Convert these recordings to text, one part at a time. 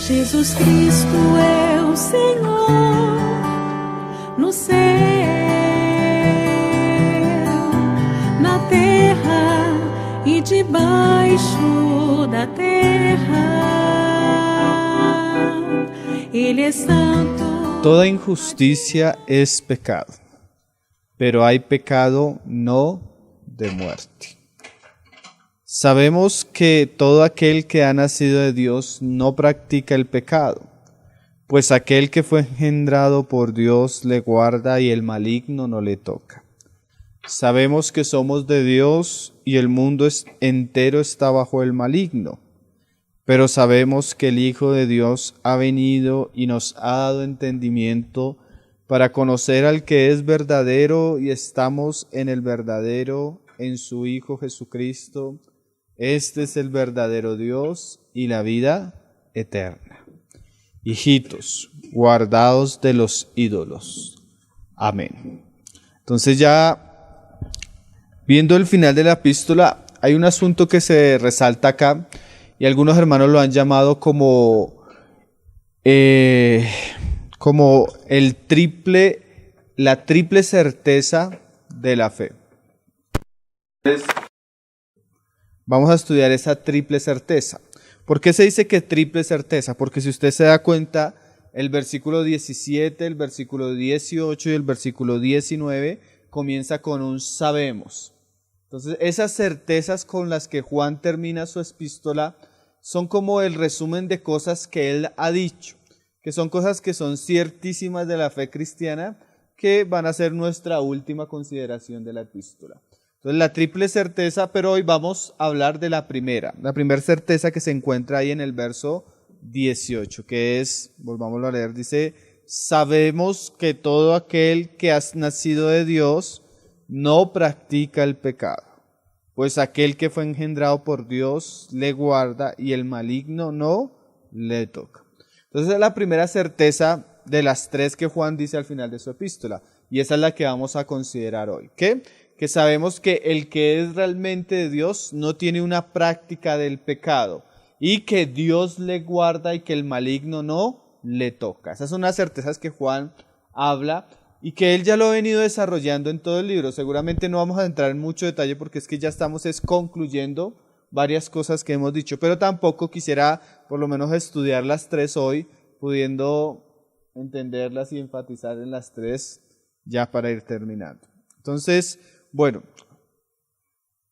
Jesus Cristo é o Senhor no céu, na terra e debaixo da terra. Ele é santo. Toda injusticia es pecado, pero hay pecado no de muerte. Sabemos que todo aquel que ha nacido de Dios no practica el pecado, pues aquel que fue engendrado por Dios le guarda y el maligno no le toca. Sabemos que somos de Dios y el mundo entero está bajo el maligno, pero sabemos que el Hijo de Dios ha venido y nos ha dado entendimiento para conocer al que es verdadero, y estamos en el verdadero, en su Hijo Jesucristo. Este es el verdadero Dios y la vida eterna. Hijitos, guardaos de los ídolos. Amén. Entonces, ya viendo el final de la epístola, hay un asunto que se resalta acá, y algunos hermanos lo han llamado como la triple certeza de la fe. Vamos a estudiar esa triple certeza. ¿Por qué se dice que triple certeza? Porque si usted se da cuenta, el versículo 17, el versículo 18 y el versículo 19 comienza con un sabemos. Entonces, esas certezas con las que Juan termina su epístola son como el resumen de cosas que él ha dicho, que son cosas que son ciertísimas de la fe cristiana, que van a ser nuestra última consideración de la epístola. Entonces, la triple certeza, pero hoy vamos a hablar de la primera certeza que se encuentra ahí en el verso 18, que es, volvámoslo a leer, dice: sabemos que todo aquel que ha nacido de Dios no practica el pecado, pues aquel que fue engendrado por Dios le guarda y el maligno no le toca. Entonces, es la primera certeza de las tres que Juan dice al final de su epístola, y esa es la que vamos a considerar hoy. ¿Qué? Que sabemos que el que es realmente de Dios no tiene una práctica del pecado, y que Dios le guarda y que el maligno no le toca. Esas son las certezas que Juan habla y que él ya lo ha venido desarrollando en todo el libro. Seguramente no vamos a entrar en mucho detalle porque es que ya estamos concluyendo varias cosas que hemos dicho, pero tampoco quisiera por lo menos estudiar las tres hoy, pudiendo entenderlas y enfatizar en las tres ya para ir terminando. Entonces, bueno,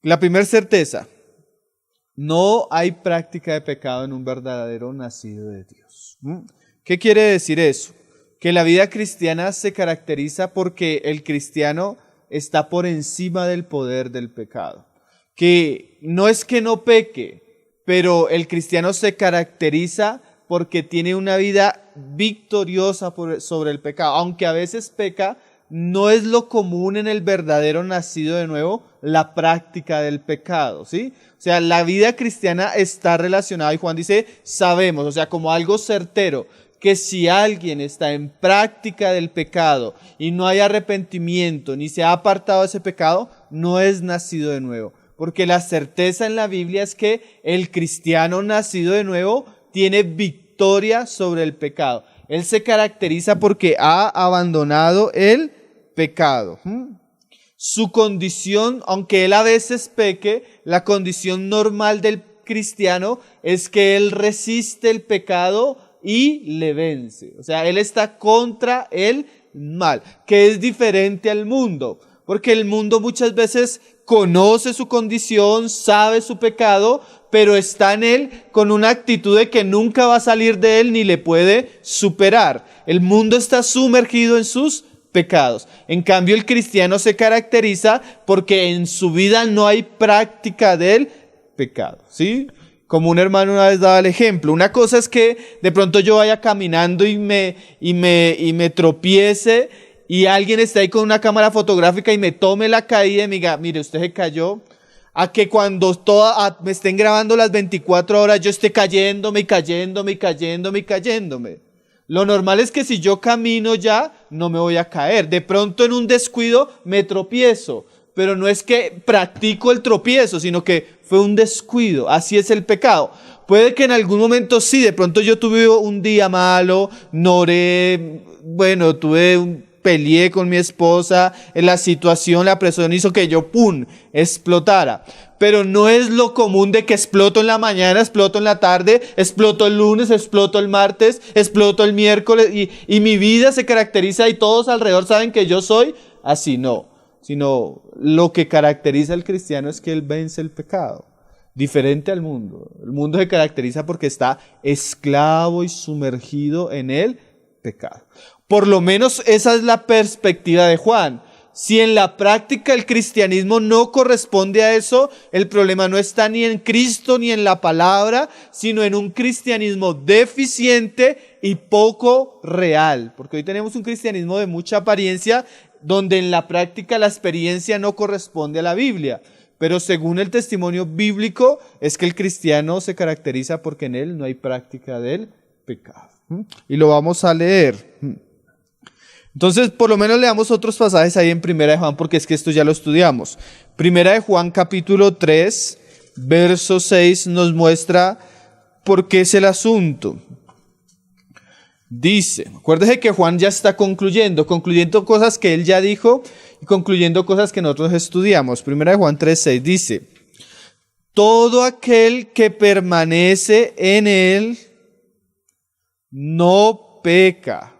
la primera certeza: no hay práctica de pecado en un verdadero nacido de Dios. ¿Qué quiere decir eso? Que la vida cristiana se caracteriza porque el cristiano está por encima del poder del pecado. Que no es que no peque, pero el cristiano se caracteriza porque tiene una vida victoriosa sobre el pecado. Aunque a veces peca, no es lo común en el verdadero nacido de nuevo la práctica del pecado, ¿sí? O sea, la vida cristiana está relacionada, y Juan dice, sabemos, o sea, como algo certero, que si alguien está en práctica del pecado y no hay arrepentimiento, ni se ha apartado de ese pecado, no es nacido de nuevo. Porque la certeza en la Biblia es que el cristiano nacido de nuevo tiene victoria sobre el pecado. Él se caracteriza porque ha abandonado el pecado. Su condición, aunque él a veces peque, la condición normal del cristiano es que él resiste el pecado y le vence. O sea, él está contra el mal, que es diferente al mundo. Porque el mundo muchas veces conoce su condición, sabe su pecado, pero está en él con una actitud de que nunca va a salir de él ni le puede superar. El mundo está sumergido en sus pecados. En cambio, el cristiano se caracteriza porque en su vida no hay práctica del pecado, ¿sí? Como un hermano una vez daba el ejemplo. Una cosa es que de pronto yo vaya caminando y me tropiece, y alguien está ahí con una cámara fotográfica y me tome la caída y me diga, mire, usted se cayó. A que cuando me estén grabando las 24 horas yo esté cayéndome y cayéndome y cayéndome y cayéndome. Lo normal es que si yo camino ya, no me voy a caer. De pronto en un descuido me tropiezo. Pero no es que practico el tropiezo, sino que fue un descuido. Así es el pecado. Puede que en algún momento sí, de pronto yo tuve un día malo, no oré, bueno, peleé con mi esposa, en la situación, la presión hizo que yo, ¡pum!, explotara. Pero no es lo común de que exploto en la mañana, exploto en la tarde, exploto el lunes, exploto el martes, exploto el miércoles y mi vida se caracteriza y todos alrededor saben que yo soy así, no. Sino lo que caracteriza al cristiano es que él vence el pecado. Diferente al mundo. El mundo se caracteriza porque está esclavo y sumergido en el pecado. Por lo menos esa es la perspectiva de Juan. Si en la práctica el cristianismo no corresponde a eso, el problema no está ni en Cristo ni en la palabra, sino en un cristianismo deficiente y poco real. Porque hoy tenemos un cristianismo de mucha apariencia, donde en la práctica la experiencia no corresponde a la Biblia. Pero según el testimonio bíblico, es que el cristiano se caracteriza porque en él no hay práctica del pecado. Y lo vamos a leer. Entonces, por lo menos leamos otros pasajes ahí en Primera de Juan, porque es que esto ya lo estudiamos. Primera de Juan, capítulo 3, verso 6, nos muestra por qué es el asunto. Dice, acuérdese que Juan ya está concluyendo cosas que él ya dijo y concluyendo cosas que nosotros estudiamos. Primera de Juan 3, 6 dice, todo aquel que permanece en él no peca.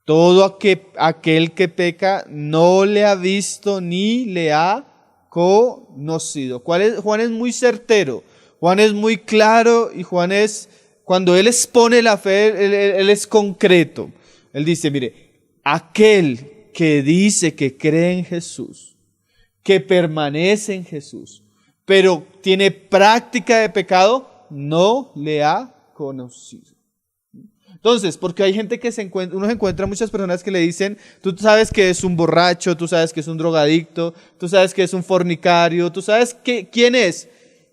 Todo aquel que peca no le ha visto ni le ha conocido. Juan es muy certero, Juan es muy claro y cuando él expone la fe, él es concreto. Él dice, mire, aquel que dice que cree en Jesús, que permanece en Jesús, pero tiene práctica de pecado, no le ha conocido. Entonces, porque hay gente que uno se encuentra muchas personas que le dicen, tú sabes que es un borracho, tú sabes que es un drogadicto, tú sabes que es un fornicario, tú sabes quién es.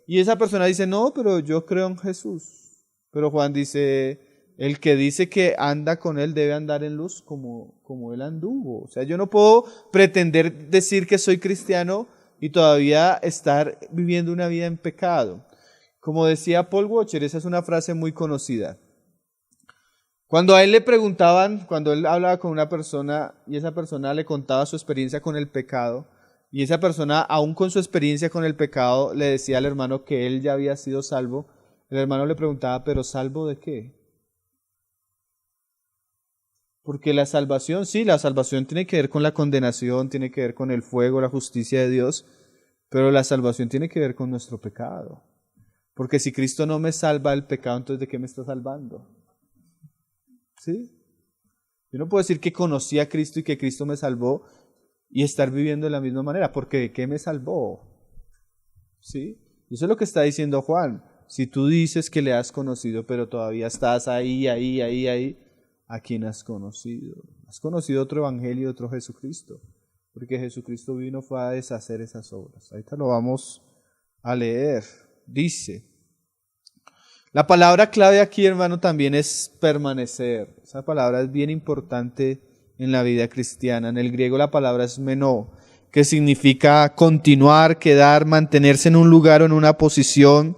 Y esa persona dice, no, pero yo creo en Jesús. Pero Juan dice, el que dice que anda con él debe andar en luz como él anduvo. O sea, yo no puedo pretender decir que soy cristiano y todavía estar viviendo una vida en pecado. Como decía Paul Washer, esa es una frase muy conocida. Cuando a él le preguntaban, cuando él hablaba con una persona y esa persona le contaba su experiencia con el pecado, y esa persona, aún con su experiencia con el pecado, le decía al hermano que él ya había sido salvo, el hermano le preguntaba, ¿pero salvo de qué? Porque la salvación, sí, la salvación tiene que ver con la condenación, tiene que ver con el fuego, la justicia de Dios, pero la salvación tiene que ver con nuestro pecado. Porque si Cristo no me salva del pecado, entonces ¿de qué me está salvando? ¿Sí? Yo no puedo decir que conocí a Cristo y que Cristo me salvó y estar viviendo de la misma manera, porque ¿de qué me salvó? ¿Sí? Y eso es lo que está diciendo Juan. Si tú dices que le has conocido, pero todavía estás ahí, ¿a quién has conocido? Has conocido otro evangelio, otro Jesucristo, porque Jesucristo fue a deshacer esas obras. Ahorita lo vamos a leer. Dice, la palabra clave aquí, hermano, también es permanecer. Esa palabra es bien importante en la vida cristiana. En el griego la palabra es menó, que significa continuar, quedar, mantenerse en un lugar o en una posición,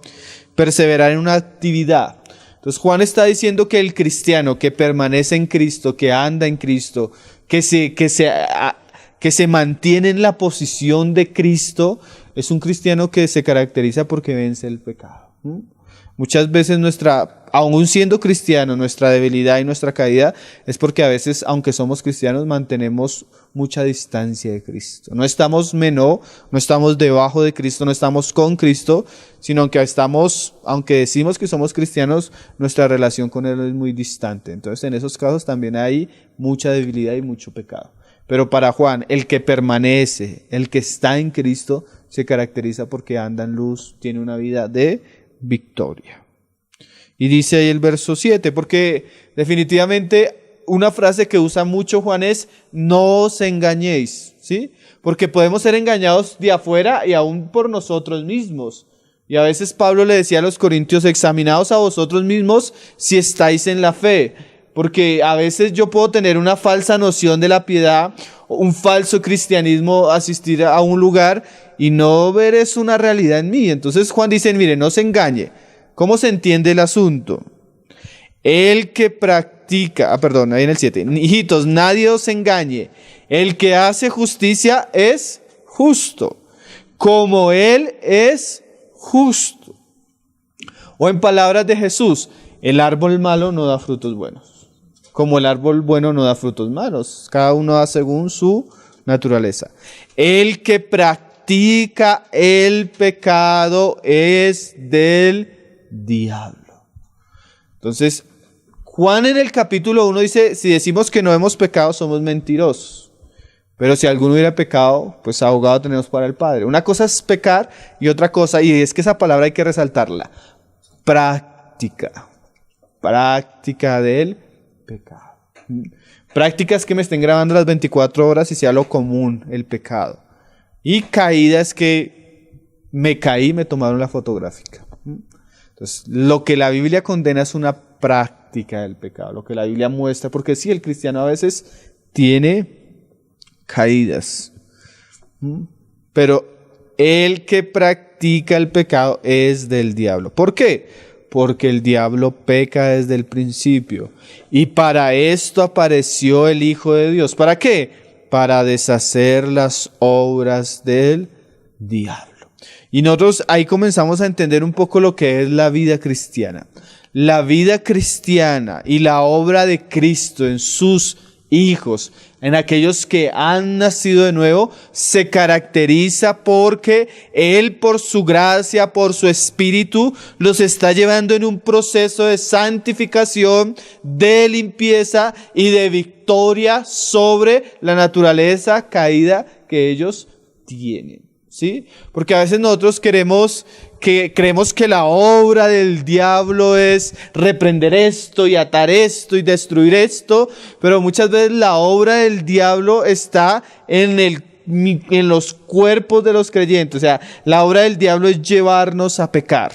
perseverar en una actividad. Entonces Juan está diciendo que el cristiano que permanece en Cristo, que anda en Cristo, que se mantiene en la posición de Cristo, es un cristiano que se caracteriza porque vence el pecado. Muchas veces aún siendo cristiano, nuestra debilidad y nuestra caída es porque a veces, aunque somos cristianos, mantenemos mucha distancia de Cristo. No estamos no estamos debajo de Cristo, no estamos con Cristo, sino que aunque decimos que somos cristianos, nuestra relación con Él es muy distante. Entonces, en esos casos también hay mucha debilidad y mucho pecado. Pero para Juan, el que permanece, el que está en Cristo, se caracteriza porque anda en luz, tiene una vida de victoria. Y dice ahí el verso 7, porque definitivamente una frase que usa mucho Juan es, no os engañéis, ¿sí? Porque podemos ser engañados de afuera y aún por nosotros mismos. Y a veces Pablo le decía a los corintios, examinaos a vosotros mismos si estáis en la fe. Porque a veces yo puedo tener una falsa noción de la piedad, un falso cristianismo, asistir a un lugar y no ver es una realidad en mí. Entonces Juan dice, mire, no se engañe. ¿Cómo se entiende el asunto? El que practica, ahí en el 7, hijitos, nadie os engañe, el que hace justicia es justo, como Él es justo. O en palabras de Jesús, el árbol malo no da frutos buenos, como el árbol bueno no da frutos malos, cada uno da según su naturaleza. El que practica el pecado es del diablo. Entonces, Juan en el capítulo 1 dice, si decimos que no hemos pecado, somos mentirosos. Pero si alguno hubiera pecado, pues abogado tenemos para el Padre. Una cosa es pecar y otra cosa, y es que esa palabra hay que resaltarla, práctica. Práctica del pecado. Práctica es que me estén grabando las 24 horas y sea lo común, el pecado. Y caída es que me caí y me tomaron la fotográfica. Entonces, lo que la Biblia condena es una práctica del pecado, lo que la Biblia muestra, porque sí, el cristiano a veces tiene caídas, pero el que practica el pecado es del diablo. ¿Por qué? Porque el diablo peca desde el principio, y para esto apareció el Hijo de Dios. ¿Para qué? Para deshacer las obras del diablo. Y nosotros ahí comenzamos a entender un poco lo que es la vida cristiana. La vida cristiana y la obra de Cristo en sus hijos, en aquellos que han nacido de nuevo, se caracteriza porque Él, por su gracia, por su Espíritu, los está llevando en un proceso de santificación, de limpieza y de victoria sobre la naturaleza caída que ellos tienen. ¿Sí? Porque a veces nosotros creemos que la obra del diablo es reprender esto y atar esto y destruir esto, pero muchas veces la obra del diablo está en los cuerpos de los creyentes. O sea, la obra del diablo es llevarnos a pecar.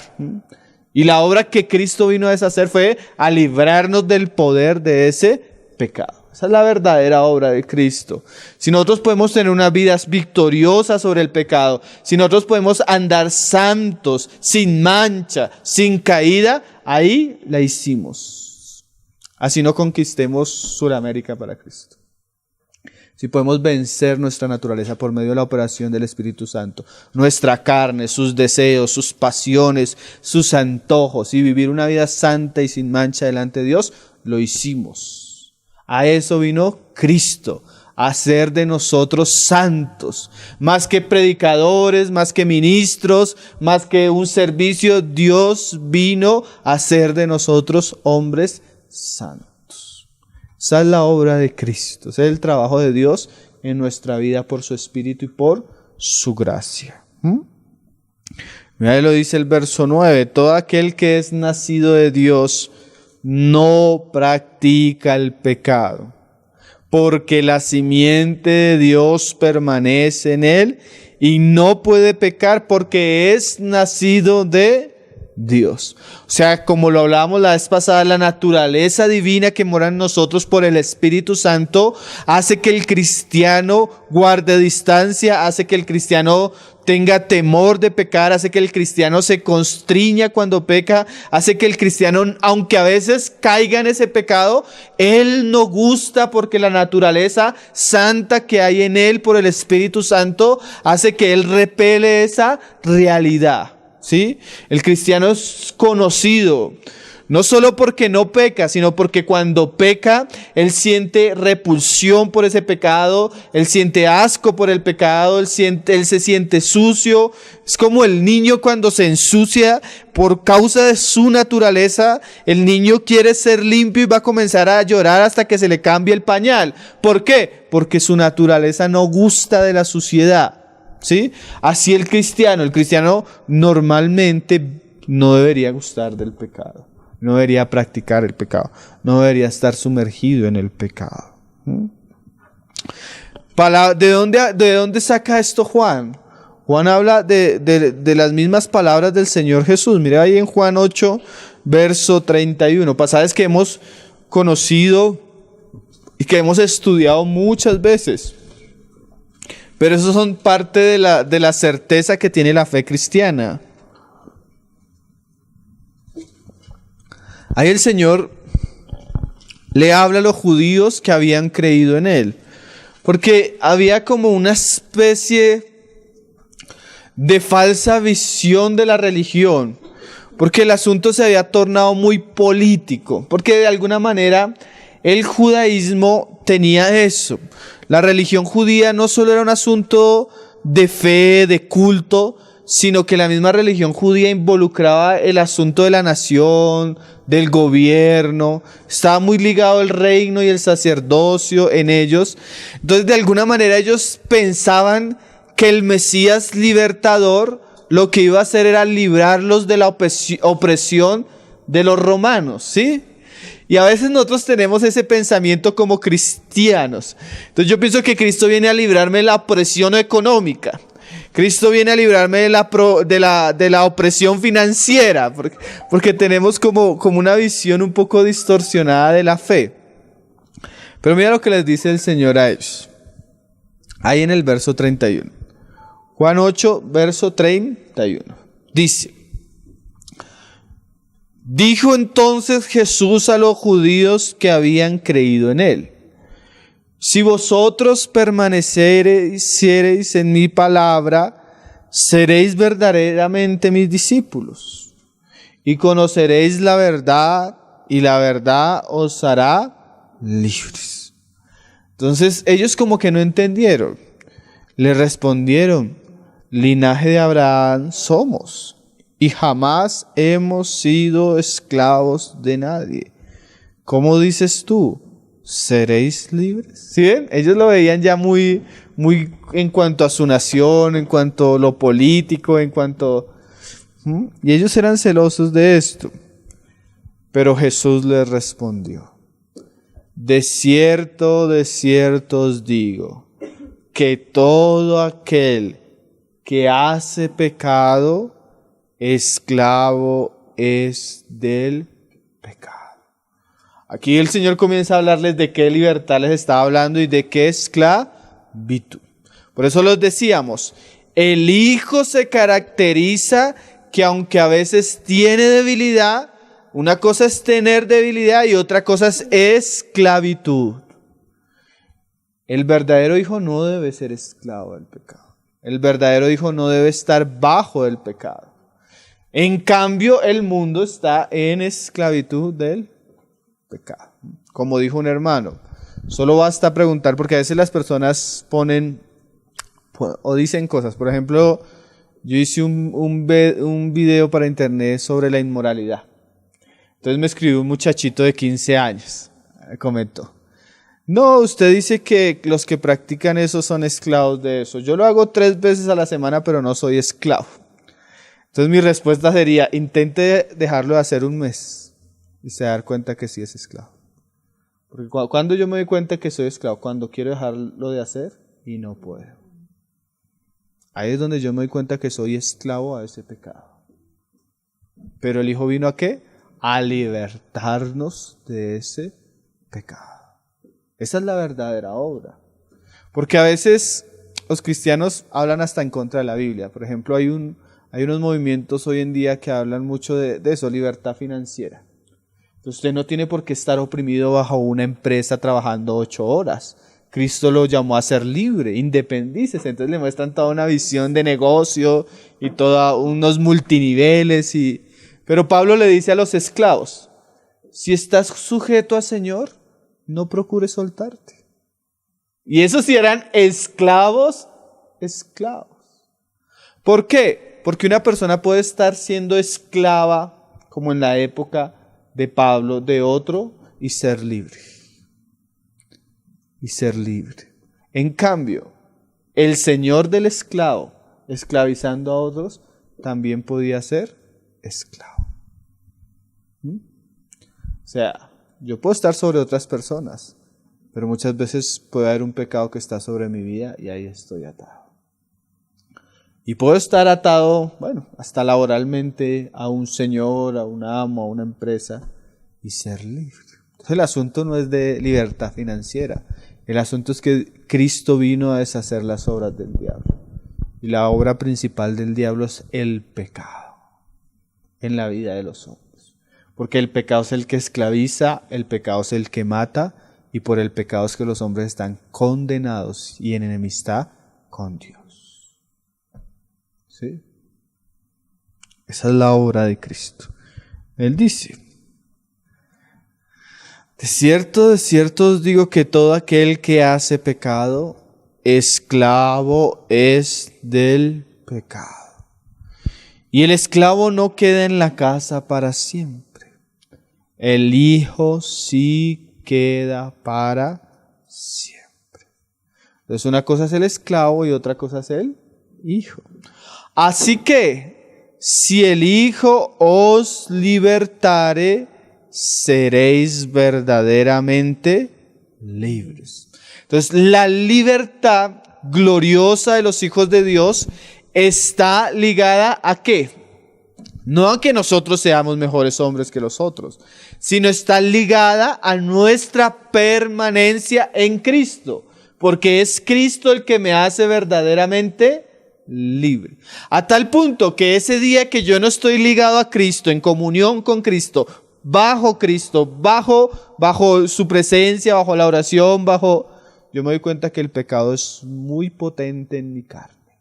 Y la obra que Cristo vino a deshacer fue a librarnos del poder de ese pecado. Esa es la verdadera obra de Cristo. Si nosotros podemos tener unas vidas victoriosas sobre el pecado, si nosotros podemos andar santos, sin mancha, sin caída, ahí la hicimos. Así no conquistemos Sudamérica para Cristo. Si podemos vencer nuestra naturaleza por medio de la operación del Espíritu Santo, nuestra carne, sus deseos, sus pasiones, sus antojos, y vivir una vida santa y sin mancha delante de Dios, lo hicimos. A eso vino Cristo, a hacer de nosotros santos. Más que predicadores, más que ministros, más que un servicio, Dios vino a hacer de nosotros hombres santos. Esa es la obra de Cristo, ese es el trabajo de Dios en nuestra vida por su Espíritu y por su gracia. Mira, lo dice el verso 9, todo aquel que es nacido de Dios no practica el pecado, porque la simiente de Dios permanece en él y no puede pecar porque es nacido de Dios. O sea, como lo hablábamos la vez pasada, la naturaleza divina que mora en nosotros por el Espíritu Santo hace que el cristiano guarde distancia, hace que el cristiano tenga temor de pecar, hace que el cristiano se constriña cuando peca, hace que el cristiano, aunque a veces caiga en ese pecado, él no gusta porque la naturaleza santa que hay en él por el Espíritu Santo hace que él repele esa realidad. ¿Sí? El cristiano es conocido no solo porque no peca, sino porque cuando peca, él siente repulsión por ese pecado, él siente asco por el pecado, él se siente sucio. Es como el niño cuando se ensucia por causa de su naturaleza. El niño quiere ser limpio y va a comenzar a llorar hasta que se le cambie el pañal. ¿Por qué? Porque su naturaleza no gusta de la suciedad. ¿Sí? Así el cristiano normalmente no debería gustar del pecado, no debería practicar el pecado, no debería estar sumergido en el pecado. ¿De dónde saca esto Juan? Juan habla de las mismas palabras del Señor Jesús. Mira ahí en Juan 8, verso 31, pasajes que hemos conocido y que hemos estudiado muchas veces. Pero esos son parte de la certeza que tiene la fe cristiana. Ahí el Señor le habla a los judíos que habían creído en Él. Porque había como una especie de falsa visión de la religión. Porque el asunto se había tornado muy político. Porque de alguna manera el judaísmo tenía eso. La religión judía no solo era un asunto de fe, de culto, sino que la misma religión judía involucraba el asunto de la nación, del gobierno. Estaba muy ligado el reino y el sacerdocio en ellos. Entonces, de alguna manera ellos pensaban que el Mesías libertador lo que iba a hacer era librarlos de la opresión de los romanos, ¿sí? Y a veces nosotros tenemos ese pensamiento como cristianos. Entonces yo pienso que Cristo viene a librarme de la opresión económica. Cristo viene a librarme de la opresión financiera. Porque tenemos como una visión un poco distorsionada de la fe. Pero mira lo que les dice el Señor a ellos. Ahí en el verso 31. Juan 8, verso 31. Dice: dijo entonces Jesús a los judíos que habían creído en Él: si vosotros permaneciereis en mi palabra, seréis verdaderamente mis discípulos, y conoceréis la verdad, y la verdad os hará libres. Entonces ellos como que no entendieron. Le respondieron: linaje de Abraham somos, y jamás hemos sido esclavos de nadie. ¿Cómo dices tú? ¿Seréis libres? ¿Sí ven? Ellos lo veían ya muy en cuanto a su nación, en cuanto a lo político, en cuanto... Y ellos eran celosos de esto. Pero Jesús les respondió: de cierto os digo, que todo aquel que hace pecado, esclavo es del pecado. Aquí el Señor comienza a hablarles de qué libertad les estaba hablando y de qué esclavitud. Por eso los decíamos, el Hijo se caracteriza que aunque a veces tiene debilidad, una cosa es tener debilidad y otra cosa es esclavitud. El verdadero Hijo no debe ser esclavo del pecado. El verdadero Hijo no debe estar bajo el pecado. En cambio, el mundo está en esclavitud del pecado. Como dijo un hermano, solo basta preguntar, porque a veces las personas ponen o dicen cosas. Por ejemplo, yo hice un video para internet sobre la inmoralidad. Entonces me escribió un muchachito de 15 años. Me comentó: no, usted dice que los que practican eso son esclavos de eso. Yo lo hago 3 veces a la semana, pero no soy esclavo. Entonces mi respuesta sería: intente dejarlo de hacer 1 mes y se va a dar cuenta que sí es esclavo. Porque cuando yo me doy cuenta que soy esclavo, cuando quiero dejarlo de hacer y no puedo. Ahí es donde yo me doy cuenta que soy esclavo a ese pecado. Pero el Hijo vino ¿a qué? A libertarnos de ese pecado. Esa es la verdadera obra. Porque a veces los cristianos hablan hasta en contra de la Biblia. Por ejemplo, hay unos movimientos hoy en día que hablan mucho de eso, libertad financiera. Entonces usted no tiene por qué estar oprimido bajo una empresa trabajando 8 horas. Cristo lo llamó a ser libre, independícese. Entonces le muestran toda una visión de negocio y todos unos multiniveles. Pero Pablo le dice a los esclavos: si estás sujeto al Señor, no procures soltarte. Y esos sí eran esclavos. ¿Por qué? Porque una persona puede estar siendo esclava, como en la época de Pablo, de otro, y ser libre. En cambio, el señor del esclavo, esclavizando a otros, también podía ser esclavo. O sea, yo puedo estar sobre otras personas, pero muchas veces puede haber un pecado que está sobre mi vida y ahí estoy atado. Y puedo estar atado, hasta laboralmente a un señor, a un amo, a una empresa y ser libre. Entonces el asunto no es de libertad financiera. El asunto es que Cristo vino a deshacer las obras del diablo. Y la obra principal del diablo es el pecado en la vida de los hombres. Porque el pecado es el que esclaviza, el pecado es el que mata, y por el pecado es que los hombres están condenados y en enemistad con Dios. ¿Sí? Esa es la obra de Cristo. Él dice: de cierto os digo que todo aquel que hace pecado, esclavo es del pecado. Y el esclavo no queda en la casa para siempre. El hijo sí queda para siempre. Entonces una cosa es el esclavo y otra cosa es el hijo. Así que, si el Hijo os libertare, seréis verdaderamente libres. Entonces, la libertad gloriosa de los hijos de Dios está ligada ¿a qué? No a que nosotros seamos mejores hombres que los otros, sino está ligada a nuestra permanencia en Cristo, porque es Cristo el que me hace verdaderamente libre. A tal punto que ese día que yo no estoy ligado a Cristo, en comunión con Cristo, bajo su presencia, bajo la oración, yo me doy cuenta que el pecado es muy potente en mi carne.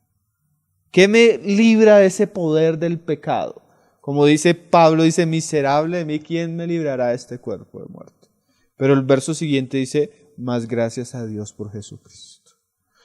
¿Qué me libra de ese poder del pecado? Como dice Pablo, dice: miserable de mí, ¿quién me librará de este cuerpo de muerte? Pero el verso siguiente dice: más gracias a Dios por Jesucristo.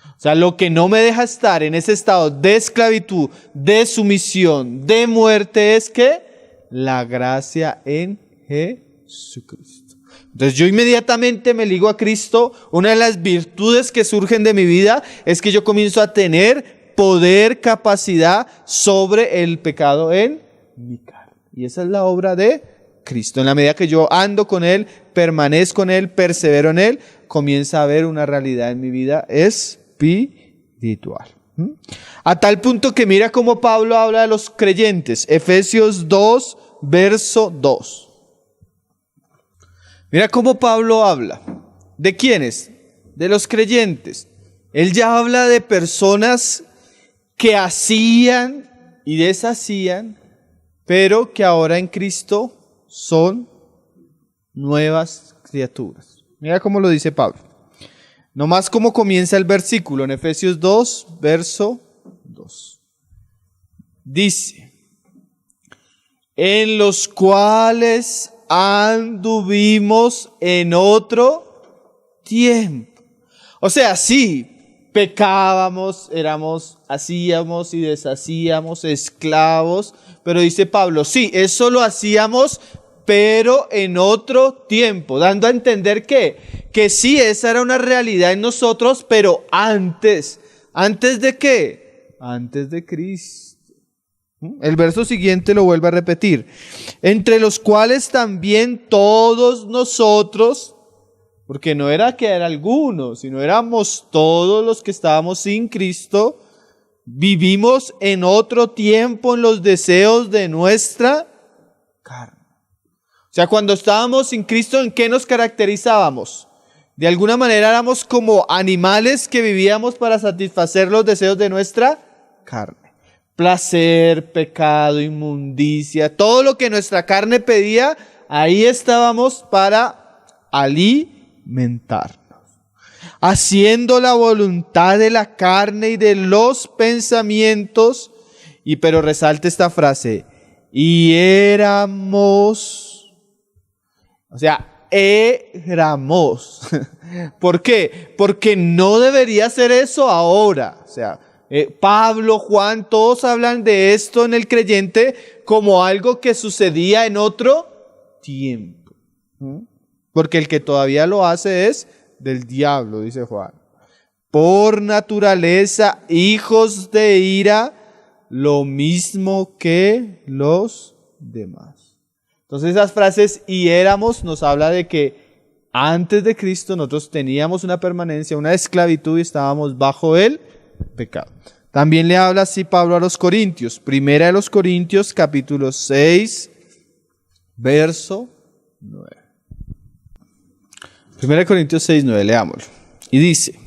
O sea, lo que no me deja estar en ese estado de esclavitud, de sumisión, de muerte, es que la gracia en Jesucristo. Entonces yo inmediatamente me ligo a Cristo. Una de las virtudes que surgen de mi vida es que yo comienzo a tener poder, capacidad sobre el pecado en mi carne. Y esa es la obra de Cristo. En la medida que yo ando con Él, permanezco en Él, persevero en Él, comienza a haber una realidad en mi vida espiritual. A tal punto que mira cómo Pablo habla de los creyentes. Efesios 2, verso 2. Mira cómo Pablo habla. ¿De quiénes? De los creyentes. Él ya habla de personas que hacían y deshacían, pero que ahora en Cristo son nuevas criaturas. Mira cómo lo dice Pablo. Nomás cómo comienza el versículo en Efesios 2, verso 2. Dice: en los cuales anduvimos en otro tiempo. O sea, sí, pecábamos, hacíamos y deshacíamos, esclavos, pero dice Pablo, sí, eso lo hacíamos, pero en otro tiempo, dando a entender que sí, esa era una realidad en nosotros, pero antes. ¿Antes de qué? Antes de Cristo. El verso siguiente lo vuelve a repetir. Entre los cuales también todos nosotros, porque no era que era alguno, sino éramos todos los que estábamos sin Cristo, vivimos en otro tiempo en los deseos de nuestra carne. O sea, cuando estábamos sin Cristo, ¿en qué nos caracterizábamos? De alguna manera éramos como animales que vivíamos para satisfacer los deseos de nuestra carne. Placer, pecado, inmundicia, todo lo que nuestra carne pedía, ahí estábamos para alimentarnos. Haciendo la voluntad de la carne y de los pensamientos, pero resalte esta frase, y éramos, éramos. ¿Por qué? Porque no debería ser eso ahora. Pablo, Juan, todos hablan de esto en el creyente como algo que sucedía en otro tiempo. Porque el que todavía lo hace es del diablo, dice Juan. Por naturaleza, hijos de ira, lo mismo que los demás. Entonces esas frases y éramos nos habla de que antes de Cristo nosotros teníamos una permanencia, una esclavitud y estábamos bajo el pecado. También le habla así Pablo a los Corintios. Primera de los Corintios, capítulo 6, verso 9. Primera de Corintios 6, 9, leámoslo. Y dice: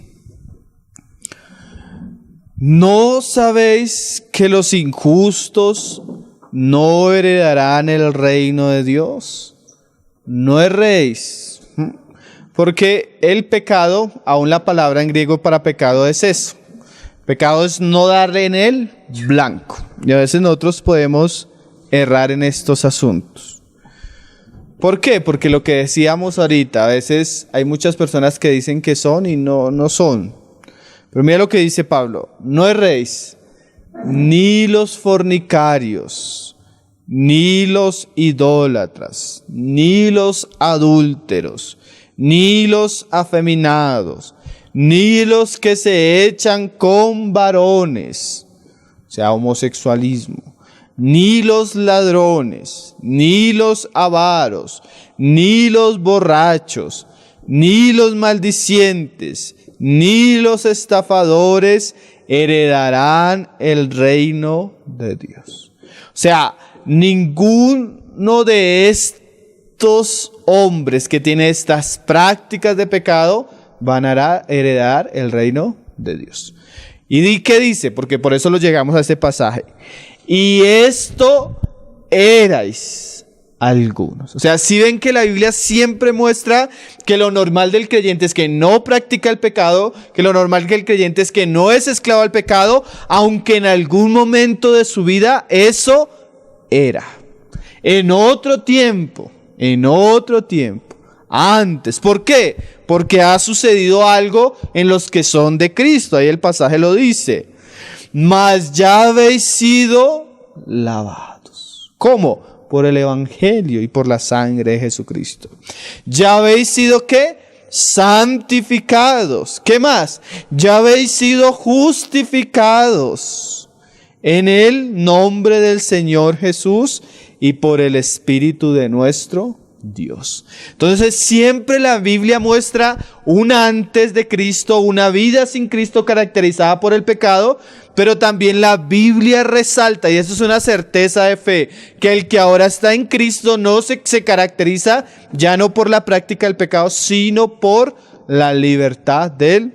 ¿no sabéis que los injustos no heredarán el reino de Dios. No erréis. Porque el pecado, aún la palabra en griego para pecado es eso. Pecado es no darle en el blanco. Y a veces nosotros podemos errar en estos asuntos. ¿Por qué? Porque lo que decíamos ahorita, a veces hay muchas personas que dicen que son y no son. Pero mira lo que dice Pablo: no erréis, ni los fornicarios, ni los idólatras, ni los adúlteros, ni los afeminados, ni los que se echan con varones, o sea, homosexualismo, ni los ladrones, ni los avaros, ni los borrachos, ni los maldicientes, ni los estafadores heredarán el reino de Dios. O sea, ninguno de estos hombres que tienen estas prácticas de pecado van a heredar el reino de Dios. ¿Y qué dice? Porque por eso lo llegamos a este pasaje. Y esto erais algunos. O sea, si ven que la Biblia siempre muestra que lo normal del creyente es que no practica el pecado, que lo normal del creyente es que no es esclavo al pecado, aunque en algún momento de su vida eso era. En otro tiempo, antes. ¿Por qué? Porque ha sucedido algo en los que son de Cristo. Ahí el pasaje lo dice. Mas ya habéis sido lavados. ¿Cómo? Por el Evangelio y por la sangre de Jesucristo. Ya habéis sido, ¿qué? Santificados. ¿Qué más? Ya habéis sido justificados en el nombre del Señor Jesús y por el Espíritu de nuestro Dios. Entonces siempre la Biblia muestra un antes de Cristo, una vida sin Cristo caracterizada por el pecado, pero también la Biblia resalta, y eso es una certeza de fe, que el que ahora está en Cristo no se caracteriza ya no por la práctica del pecado, sino por la libertad del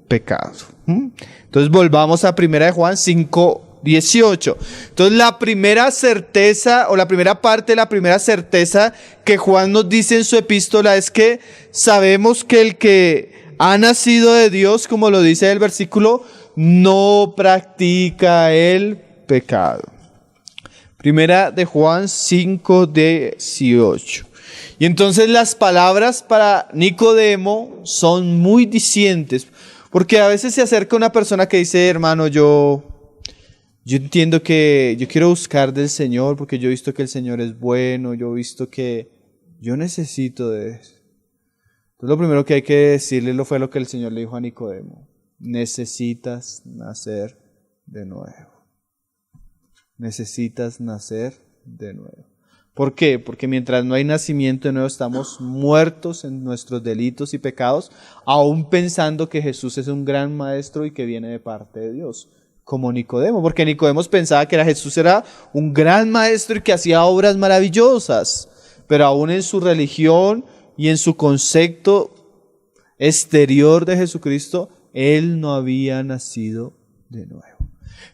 pecado. Entonces volvamos a 1 Juan 5:18. Entonces la primera certeza, o la primera parte de la primera certeza que Juan nos dice en su epístola es que sabemos que el que ha nacido de Dios, como lo dice el versículo, no practica el pecado. Primera de Juan 5:18. Y entonces las palabras para Nicodemo son muy dicientes, porque a veces se acerca una persona que dice: hermano, yo entiendo que yo quiero buscar del Señor porque yo he visto que el Señor es bueno, yo he visto que yo necesito de eso. Entonces lo primero que hay que decirle fue lo que el Señor le dijo a Nicodemo: necesitas nacer de nuevo. Necesitas nacer de nuevo. ¿Por qué? Porque mientras no hay nacimiento de nuevo estamos muertos en nuestros delitos y pecados, aún pensando que Jesús es un gran maestro y que viene de parte de Dios. Como Nicodemo, porque Nicodemo pensaba que Jesús era un gran maestro y que hacía obras maravillosas, pero aún en su religión y en su concepto exterior de Jesucristo, él no había nacido de nuevo.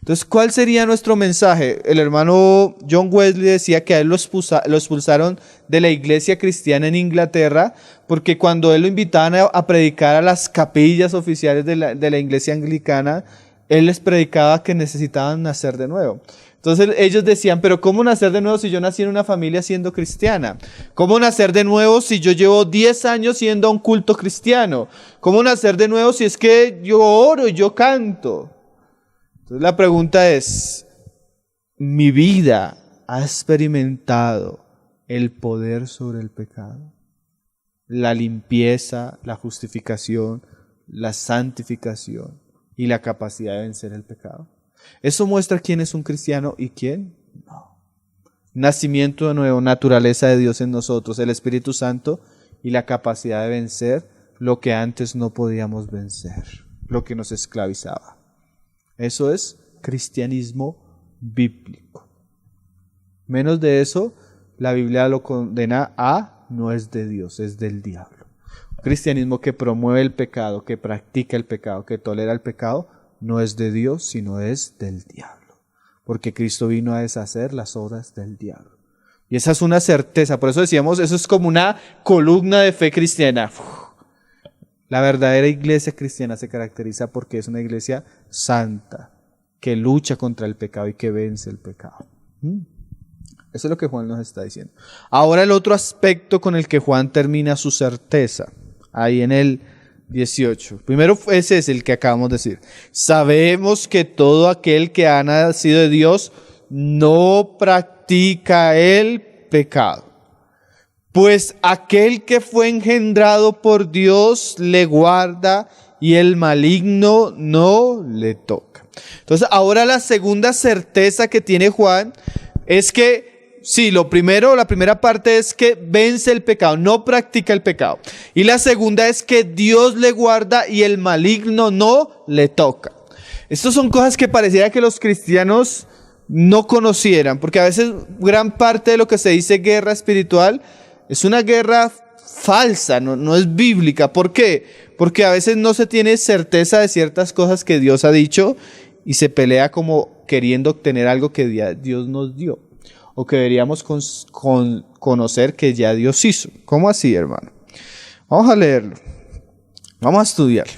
Entonces, ¿cuál sería nuestro mensaje? El hermano John Wesley decía que a él lo expulsaron de la iglesia cristiana en Inglaterra, porque cuando él lo invitaban a predicar a las capillas oficiales de la iglesia anglicana, él les predicaba que necesitaban nacer de nuevo. Entonces ellos decían: pero ¿cómo nacer de nuevo si yo nací en una familia siendo cristiana? ¿Cómo nacer de nuevo si yo llevo 10 años siendo a un culto cristiano? ¿Cómo nacer de nuevo si es que yo oro y yo canto? Entonces la pregunta es: ¿mi vida ha experimentado el poder sobre el pecado? La limpieza, la justificación, la santificación y la capacidad de vencer el pecado. Eso muestra quién es un cristiano y quién no. Nacimiento de nuevo, naturaleza de Dios en nosotros, el Espíritu Santo y la capacidad de vencer lo que antes no podíamos vencer, lo que nos esclavizaba. Eso es cristianismo bíblico. Menos de eso, la Biblia lo condena a no es de Dios, es del diablo. Cristianismo que promueve el pecado, que practica el pecado, que tolera el pecado, no es de Dios, sino es del diablo. porque Cristo vino a deshacer las obras del diablo. Y esa es una certeza, por eso decíamos, eso es como una columna de fe cristiana. La verdadera iglesia cristiana se caracteriza porque es una iglesia santa, que lucha contra el pecado y que vence el pecado. Eso es lo que Juan nos está diciendo. Ahora el otro aspecto con el que Juan termina su certeza, ahí en el 18. Primero ese es el que acabamos de decir. Sabemos que todo aquel que ha nacido de Dios no practica el pecado, pues aquel que fue engendrado por Dios le guarda y el maligno no le toca. Entonces ahora la segunda certeza que tiene Juan es que, sí, la primera parte es que vence el pecado, no practica el pecado. Y la segunda es que Dios le guarda y el maligno no le toca. Estas son cosas que pareciera que los cristianos no conocieran, porque a veces gran parte de lo que se dice guerra espiritual es una guerra falsa, no es bíblica. ¿Por qué? Porque a veces no se tiene certeza de ciertas cosas que Dios ha dicho y se pelea como queriendo obtener algo que Dios nos dio o que deberíamos conocer que ya Dios hizo. ¿Cómo así, hermano? Vamos a leerlo, vamos a estudiarlo.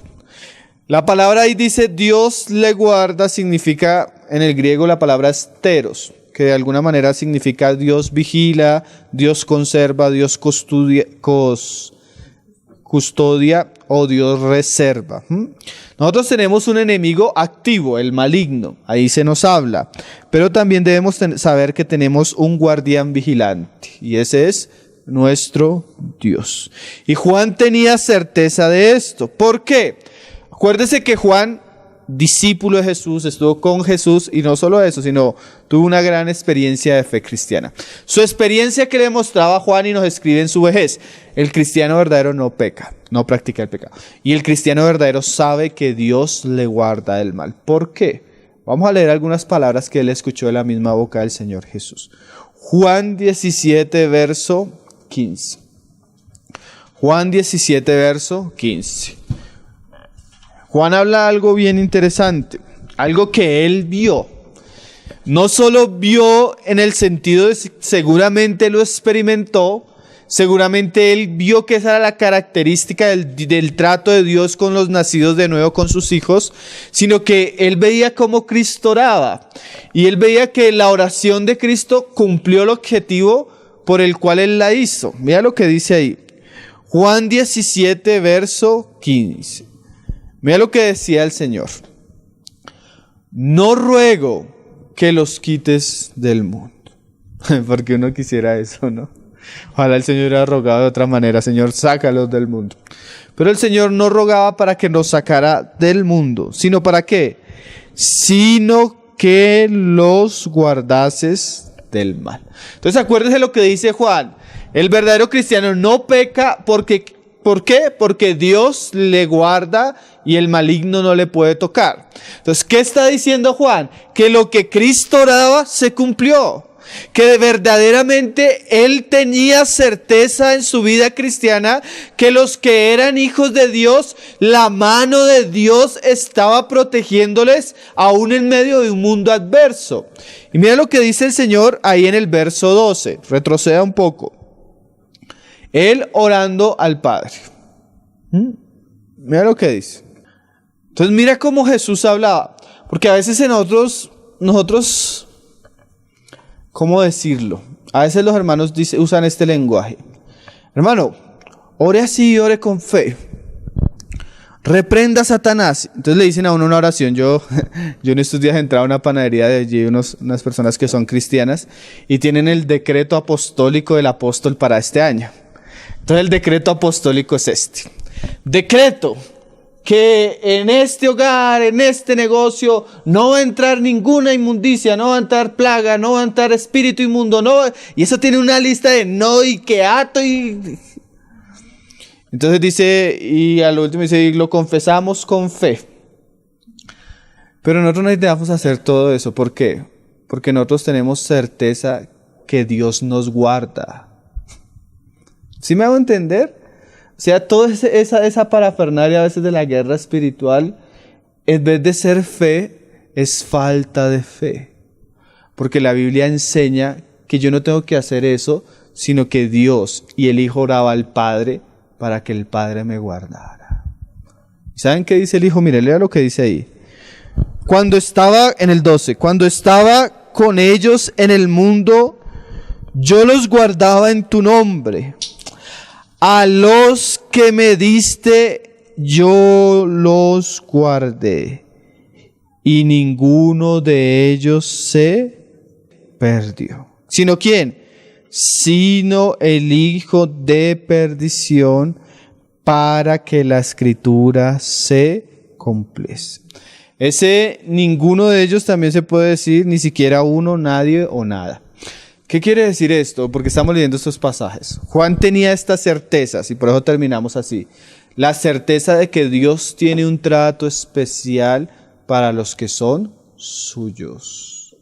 La palabra ahí dice Dios le guarda, significa en el griego la palabra es teros, que de alguna manera significa Dios vigila, Dios conserva, Dios custodia o Dios reserva. Nosotros tenemos un enemigo activo, el maligno, ahí se nos habla, pero también debemos saber que tenemos un guardián vigilante y ese es nuestro Dios. Y Juan tenía certeza de esto. ¿Por qué? Acuérdese que Juan, discípulo de Jesús, estuvo con Jesús y no solo eso, sino tuvo una gran experiencia de fe cristiana. Su experiencia que le mostraba Juan y nos escribe en su vejez: el cristiano verdadero no peca, no practica el pecado. Y el cristiano verdadero sabe que Dios le guarda del mal. ¿Por qué? Vamos a leer algunas palabras que él escuchó de la misma boca del Señor Jesús. Juan 17, verso 15. Juan 17, verso 15. Juan habla algo bien interesante, algo que él vio. No solo vio en el sentido de seguramente lo experimentó, seguramente él vio que esa era la característica del trato de Dios con los nacidos de nuevo, con sus hijos, sino que él veía cómo Cristo oraba. Y él veía que la oración de Cristo cumplió el objetivo por el cual él la hizo. Mira lo que dice ahí. Juan 17, verso 15. Mira lo que decía el Señor: no ruego que los quites del mundo. Porque uno quisiera eso, ¿no? Ojalá el Señor hubiera rogado de otra manera: Señor, sácalos del mundo. Pero el Señor no rogaba para que nos sacara del mundo, sino ¿para qué? Sino que los guardases del mal. Entonces acuérdese lo que dice Juan: el verdadero cristiano no peca porque... ¿Por qué? Porque Dios le guarda y el maligno no le puede tocar. Entonces, ¿qué está diciendo Juan? Que lo que Cristo oraba se cumplió. Que verdaderamente él tenía certeza en su vida cristiana que los que eran hijos de Dios, la mano de Dios estaba protegiéndoles aún en medio de un mundo adverso. Y mira lo que dice el Señor ahí en el verso 12. Retroceda un poco. Él orando al Padre. Mira lo que dice. Entonces mira cómo Jesús hablaba. Porque a veces en nosotros, ¿cómo decirlo? A veces los hermanos usan este lenguaje. Hermano, ore así, ore con fe. Reprenda a Satanás. Entonces le dicen a uno una oración. Yo en estos días entraba a una panadería de allí, unas personas que son cristianas y tienen el decreto apostólico del apóstol para este año. Entonces el decreto apostólico es este: decreto que en este hogar, en este negocio, no va a entrar ninguna inmundicia, no va a entrar plaga, no va a entrar espíritu inmundo, no. Y eso tiene una lista de no y que ato y... Entonces dice, y al último dice, y lo confesamos con fe. Pero nosotros necesitamos hacer todo eso. ¿Por qué? Porque nosotros tenemos certeza que Dios nos guarda. ¿Sí me hago entender? O sea, toda esa parafernalia a veces de la guerra espiritual, en vez de ser fe, es falta de fe. porque la Biblia enseña que yo no tengo que hacer eso, sino que Dios y el Hijo oraba al Padre para que el Padre me guardara. ¿Saben qué dice el Hijo? Mire, lea lo que dice ahí. Cuando estaba, en el 12, cuando estaba con ellos en el mundo, yo los guardaba en tu nombre. A los que me diste, yo los guardé. Y ninguno de ellos se perdió. ¿Sino quién? Sino el hijo de perdición, para que la escritura se cumpliese. Ese ninguno de ellos también se puede decir ni siquiera uno, nadie o nada. ¿Qué quiere decir esto? Porque estamos leyendo estos pasajes. Juan tenía estas certezas y por eso terminamos así. La certeza de que Dios tiene un trato especial para los que son suyos.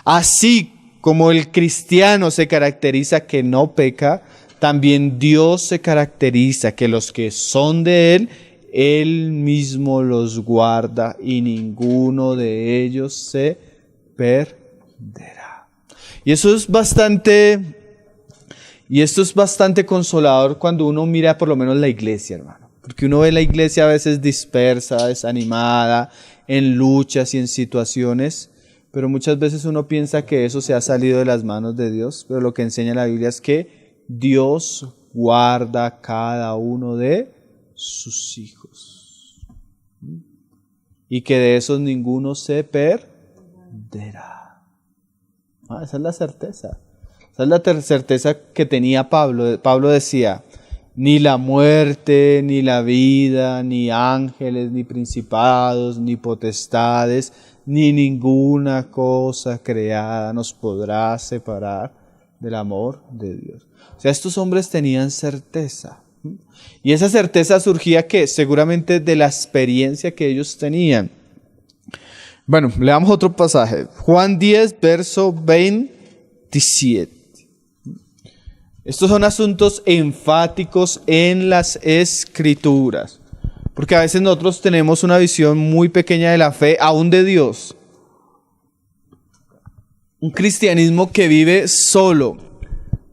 Así como el cristiano se caracteriza que no peca, también Dios se caracteriza que los que son de Él, Él mismo los guarda y ninguno de ellos se perderá. Y esto es bastante consolador cuando uno mira por lo menos la iglesia, hermano. Porque uno ve la iglesia a veces dispersa, desanimada, en luchas y en situaciones, pero muchas veces uno piensa que eso se ha salido de las manos de Dios, pero lo que enseña la Biblia es que Dios guarda cada uno de sus hijos y que de esos ninguno se perderá. Esa es la certeza. Esa es la certeza que tenía Pablo. Pablo decía: ni la muerte, ni la vida, ni ángeles, ni principados, ni potestades, ni ninguna cosa creada nos podrá separar del amor de Dios. O sea, estos hombres tenían certeza. Y esa certeza surgía ¿qué? Seguramente de la experiencia que ellos tenían. Bueno, leamos otro pasaje. Juan 10, verso 27. Estos son asuntos enfáticos en las Escrituras. Porque a veces nosotros tenemos una visión muy pequeña de la fe, aún de Dios. Un cristianismo que vive solo,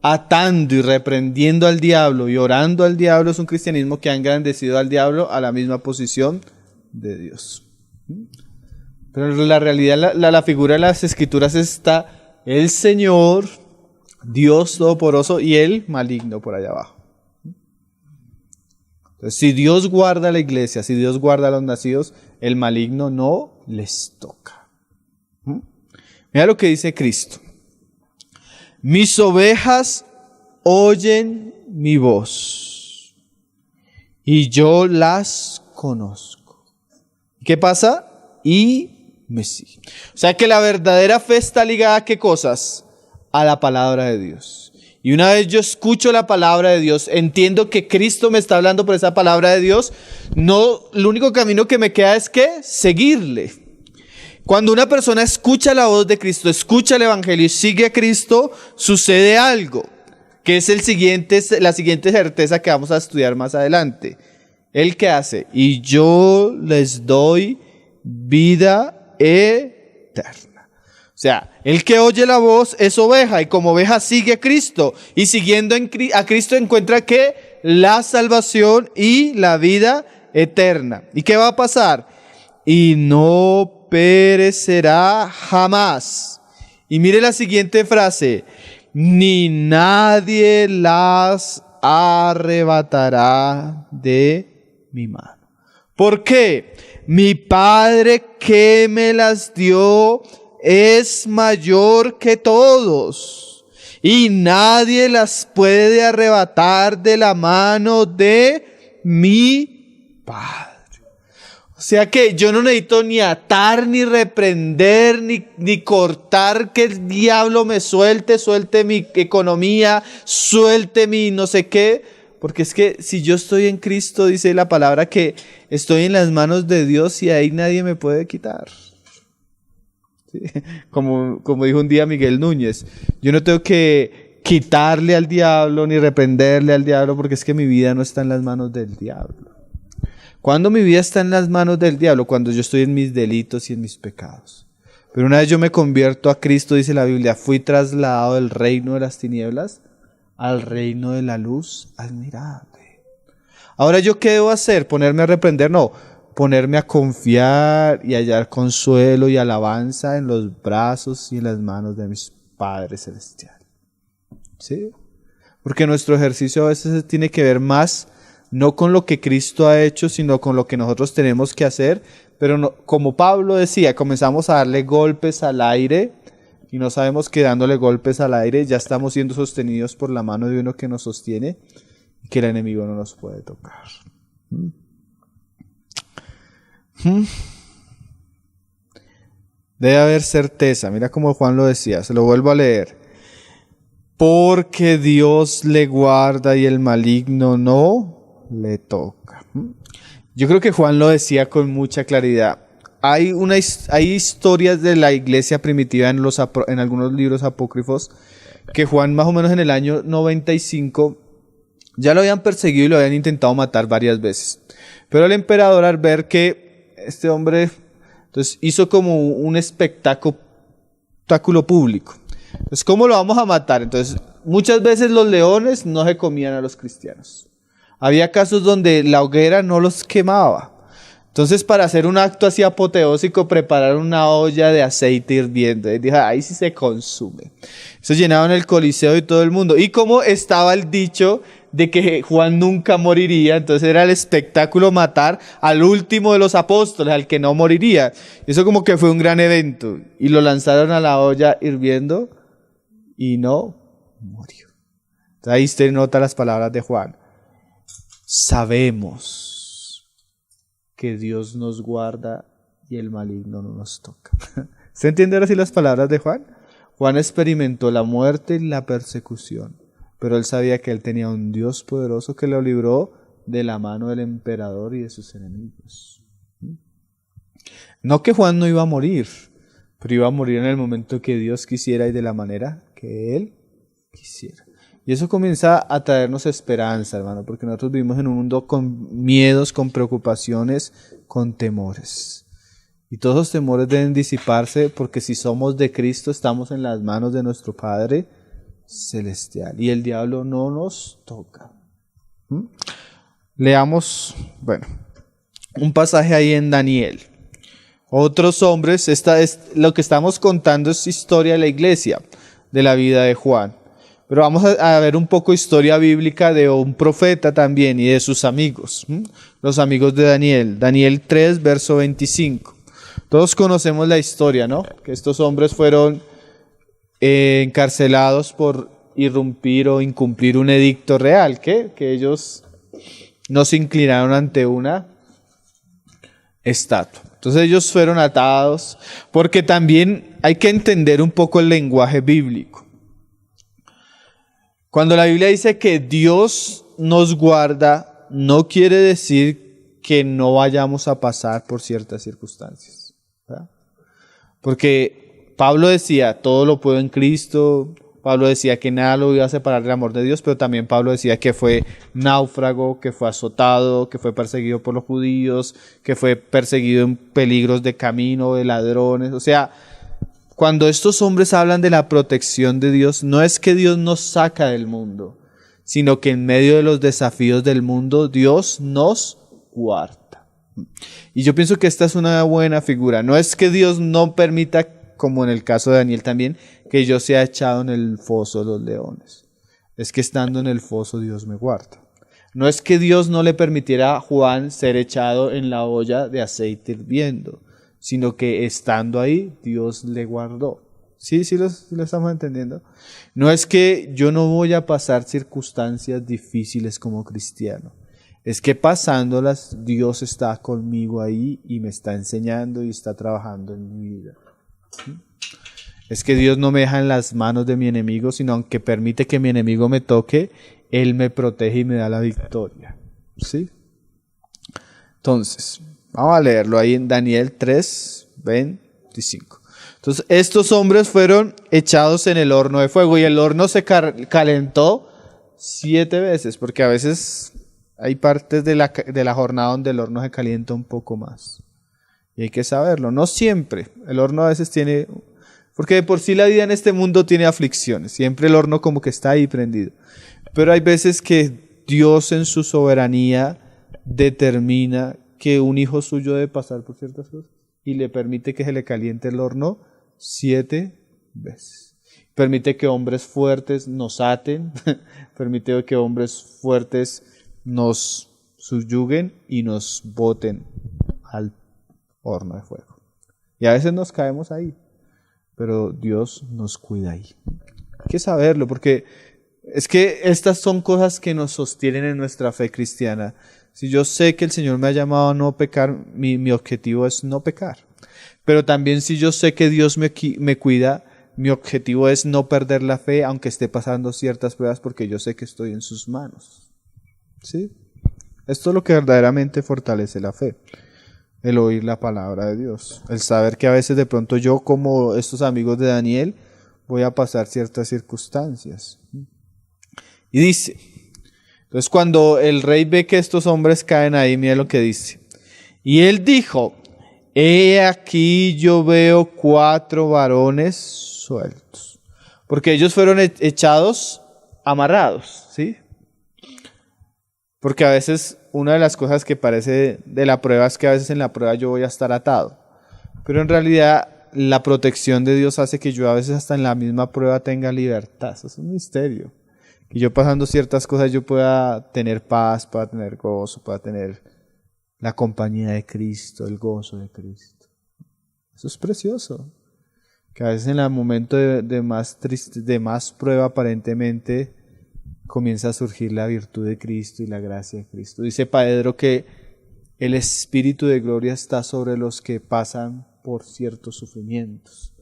atando y reprendiendo al diablo y orando al diablo, es un cristianismo que ha engrandecido al diablo a la misma posición de Dios. Pero la realidad, la figura de las Escrituras está el Señor, Dios todopoderoso, y el maligno por allá abajo. Entonces, si Dios guarda a la iglesia, si Dios guarda a los nacidos, el maligno no les toca. Mira lo que dice Cristo. Mis ovejas oyen mi voz y yo las conozco. ¿Qué pasa? Y me siguen. O sea que la verdadera fe está ligada ¿a qué cosas? A la palabra de Dios. Y una vez yo escucho la palabra de Dios, entiendo que Cristo me está hablando por esa palabra de Dios, no, el único camino que me queda es que seguirle. Cuando una persona escucha la voz de Cristo, escucha el Evangelio y sigue a Cristo, sucede algo, que es la siguiente certeza que vamos a estudiar más adelante. ¿El qué hace? Y yo les doy vida eterna. O sea, el que oye la voz es oveja y como oveja sigue a Cristo. Y siguiendo a Cristo encuentra ¿qué? La salvación y la vida eterna. ¿Y qué va a pasar? Y no perecerá jamás. Y mire la siguiente frase. Ni nadie las arrebatará de mi mano. ¿Por qué? Mi Padre que me las dio es mayor que todos, y nadie las puede arrebatar de la mano de mi Padre. O sea que yo no necesito ni atar, ni reprender, ni cortar que el diablo me suelte mi economía, suelte mi no sé qué. Porque es que si yo estoy en Cristo, dice la palabra que estoy en las manos de Dios y ahí nadie me puede quitar. ¿Sí? Como dijo un día Miguel Núñez, yo no tengo que quitarle al diablo ni reprenderle al diablo porque es que mi vida no está en las manos del diablo. ¿Cuándo mi vida está en las manos del diablo? Cuando yo estoy en mis delitos y en mis pecados. Pero una vez yo me convierto a Cristo, dice la Biblia, fui trasladado del reino de las tinieblas al reino de la luz admirable. Ahora, ¿yo qué debo hacer? ¿Ponerme a reprender? No, ponerme a confiar y hallar consuelo y alabanza en los brazos y en las manos de mis Padre Celestial. ¿Sí? Porque nuestro ejercicio a veces tiene que ver más, no con lo que Cristo ha hecho, sino con lo que nosotros tenemos que hacer. Pero no, como Pablo decía, comenzamos a darle golpes al aire y no sabemos que dándole golpes al aire ya estamos siendo sostenidos por la mano de uno que nos sostiene y que el enemigo no nos puede tocar. Debe haber certeza. Mira como Juan lo decía, se lo vuelvo a leer. Porque Dios le guarda y el maligno no le toca. Yo creo que Juan lo decía con mucha claridad. Hay historias de la iglesia primitiva en algunos libros apócrifos que Juan más o menos en el año 95 ya lo habían perseguido y lo habían intentado matar varias veces. Pero el emperador, al ver que este hombre entonces hizo como un espectáculo público. Entonces, ¿cómo lo vamos a matar? Entonces, muchas veces los leones no se comían a los cristianos. Había casos donde la hoguera no los quemaba. Entonces, para hacer un acto así apoteósico, prepararon una olla de aceite hirviendo. Y dije, ahí sí se consume. Eso llenaban el Coliseo y todo el mundo. Y como estaba el dicho de que Juan nunca moriría, entonces era el espectáculo matar al último de los apóstoles, al que no moriría. Eso como que fue un gran evento. Y lo lanzaron a la olla hirviendo y no murió. Entonces, ahí usted nota las palabras de Juan. Sabemos que Dios nos guarda y el maligno no nos toca. ¿Se entienden así las palabras de Juan? Juan experimentó la muerte y la persecución, pero él sabía que él tenía un Dios poderoso que lo libró de la mano del emperador y de sus enemigos. No que Juan no iba a morir, pero iba a morir en el momento que Dios quisiera y de la manera que él quisiera. Y eso comienza a traernos esperanza, hermano, porque nosotros vivimos en un mundo con miedos, con preocupaciones, con temores. Y todos los temores deben disiparse porque si somos de Cristo estamos en las manos de nuestro Padre Celestial y el diablo no nos toca. Leamos, un pasaje ahí en Daniel. Otros hombres, lo que estamos contando es historia de la iglesia, de la vida de Juan. Pero vamos a ver un poco historia bíblica de un profeta también y de sus amigos, los amigos de Daniel. Daniel 3, verso 25. Todos conocemos la historia, ¿no? Que estos hombres fueron encarcelados por irrumpir o incumplir un edicto real, que ellos no se inclinaron ante una estatua. Entonces ellos fueron atados, porque también hay que entender un poco el lenguaje bíblico. Cuando la Biblia dice que Dios nos guarda, no quiere decir que no vayamos a pasar por ciertas circunstancias, ¿verdad? Porque Pablo decía, todo lo puedo en Cristo. Pablo decía que nada lo iba a separar del amor de Dios, pero también Pablo decía que fue náufrago, que fue azotado, que fue perseguido por los judíos, que fue perseguido en peligros de camino, de ladrones. O sea, cuando estos hombres hablan de la protección de Dios, no es que Dios nos saca del mundo, sino que en medio de los desafíos del mundo, Dios nos guarda. Y yo pienso que esta es una buena figura. No es que Dios no permita, como en el caso de Daniel también, que yo sea echado en el foso de los leones. Es que estando en el foso, Dios me guarda. No es que Dios no le permitiera a Juan ser echado en la olla de aceite hirviendo, sino que estando ahí, Dios le guardó. ¿Sí lo estamos entendiendo? No es que yo no voy a pasar circunstancias difíciles como cristiano. Es que pasándolas, Dios está conmigo ahí y me está enseñando y está trabajando en mi vida. Es que Dios no me deja en las manos de mi enemigo, sino aunque permite que mi enemigo me toque, Él me protege y me da la victoria. ¿Sí? Entonces, vamos a leerlo ahí en Daniel 3, 25. Entonces, estos hombres fueron echados en el horno de fuego y el horno se calentó 7 veces, porque a veces hay partes de la jornada donde el horno se calienta un poco más. Y hay que saberlo. No siempre. El horno a veces tiene... Porque de por sí la vida en este mundo tiene aflicciones. Siempre el horno como que está ahí prendido. Pero hay veces que Dios en su soberanía determina que un hijo suyo debe pasar por ciertas cosas y le permite que se le caliente el horno 7 veces. Permite que hombres fuertes nos aten, permite que hombres fuertes nos subyuguen y nos boten al horno de fuego. Y a veces nos caemos ahí, pero Dios nos cuida ahí. Hay que saberlo, porque es que estas son cosas que nos sostienen en nuestra fe cristiana. Si yo sé que el Señor me ha llamado a no pecar, mi objetivo es no pecar. Pero también si yo sé que Dios me cuida, mi objetivo es no perder la fe, aunque esté pasando ciertas pruebas, porque yo sé que estoy en sus manos. ¿Sí? Esto es lo que verdaderamente fortalece la fe. El oír la palabra de Dios. El saber que a veces de pronto yo, como estos amigos de Daniel, voy a pasar ciertas circunstancias. Y dice, entonces cuando el rey ve que estos hombres caen ahí, mira lo que dice. Y él dijo, he aquí yo veo 4 varones sueltos. Porque ellos fueron echados amarrados, ¿sí? Porque a veces una de las cosas que parece de la prueba es que a veces en la prueba yo voy a estar atado. Pero en realidad la protección de Dios hace que yo a veces hasta en la misma prueba tenga libertad. Eso es un misterio. Que yo pasando ciertas cosas yo pueda tener paz, pueda tener gozo, pueda tener la compañía de Cristo, el gozo de Cristo. Eso es precioso. Que a veces en el momento de más prueba aparentemente comienza a surgir la virtud de Cristo y la gracia de Cristo. Dice Pedro que el Espíritu de gloria está sobre los que pasan por ciertos sufrimientos.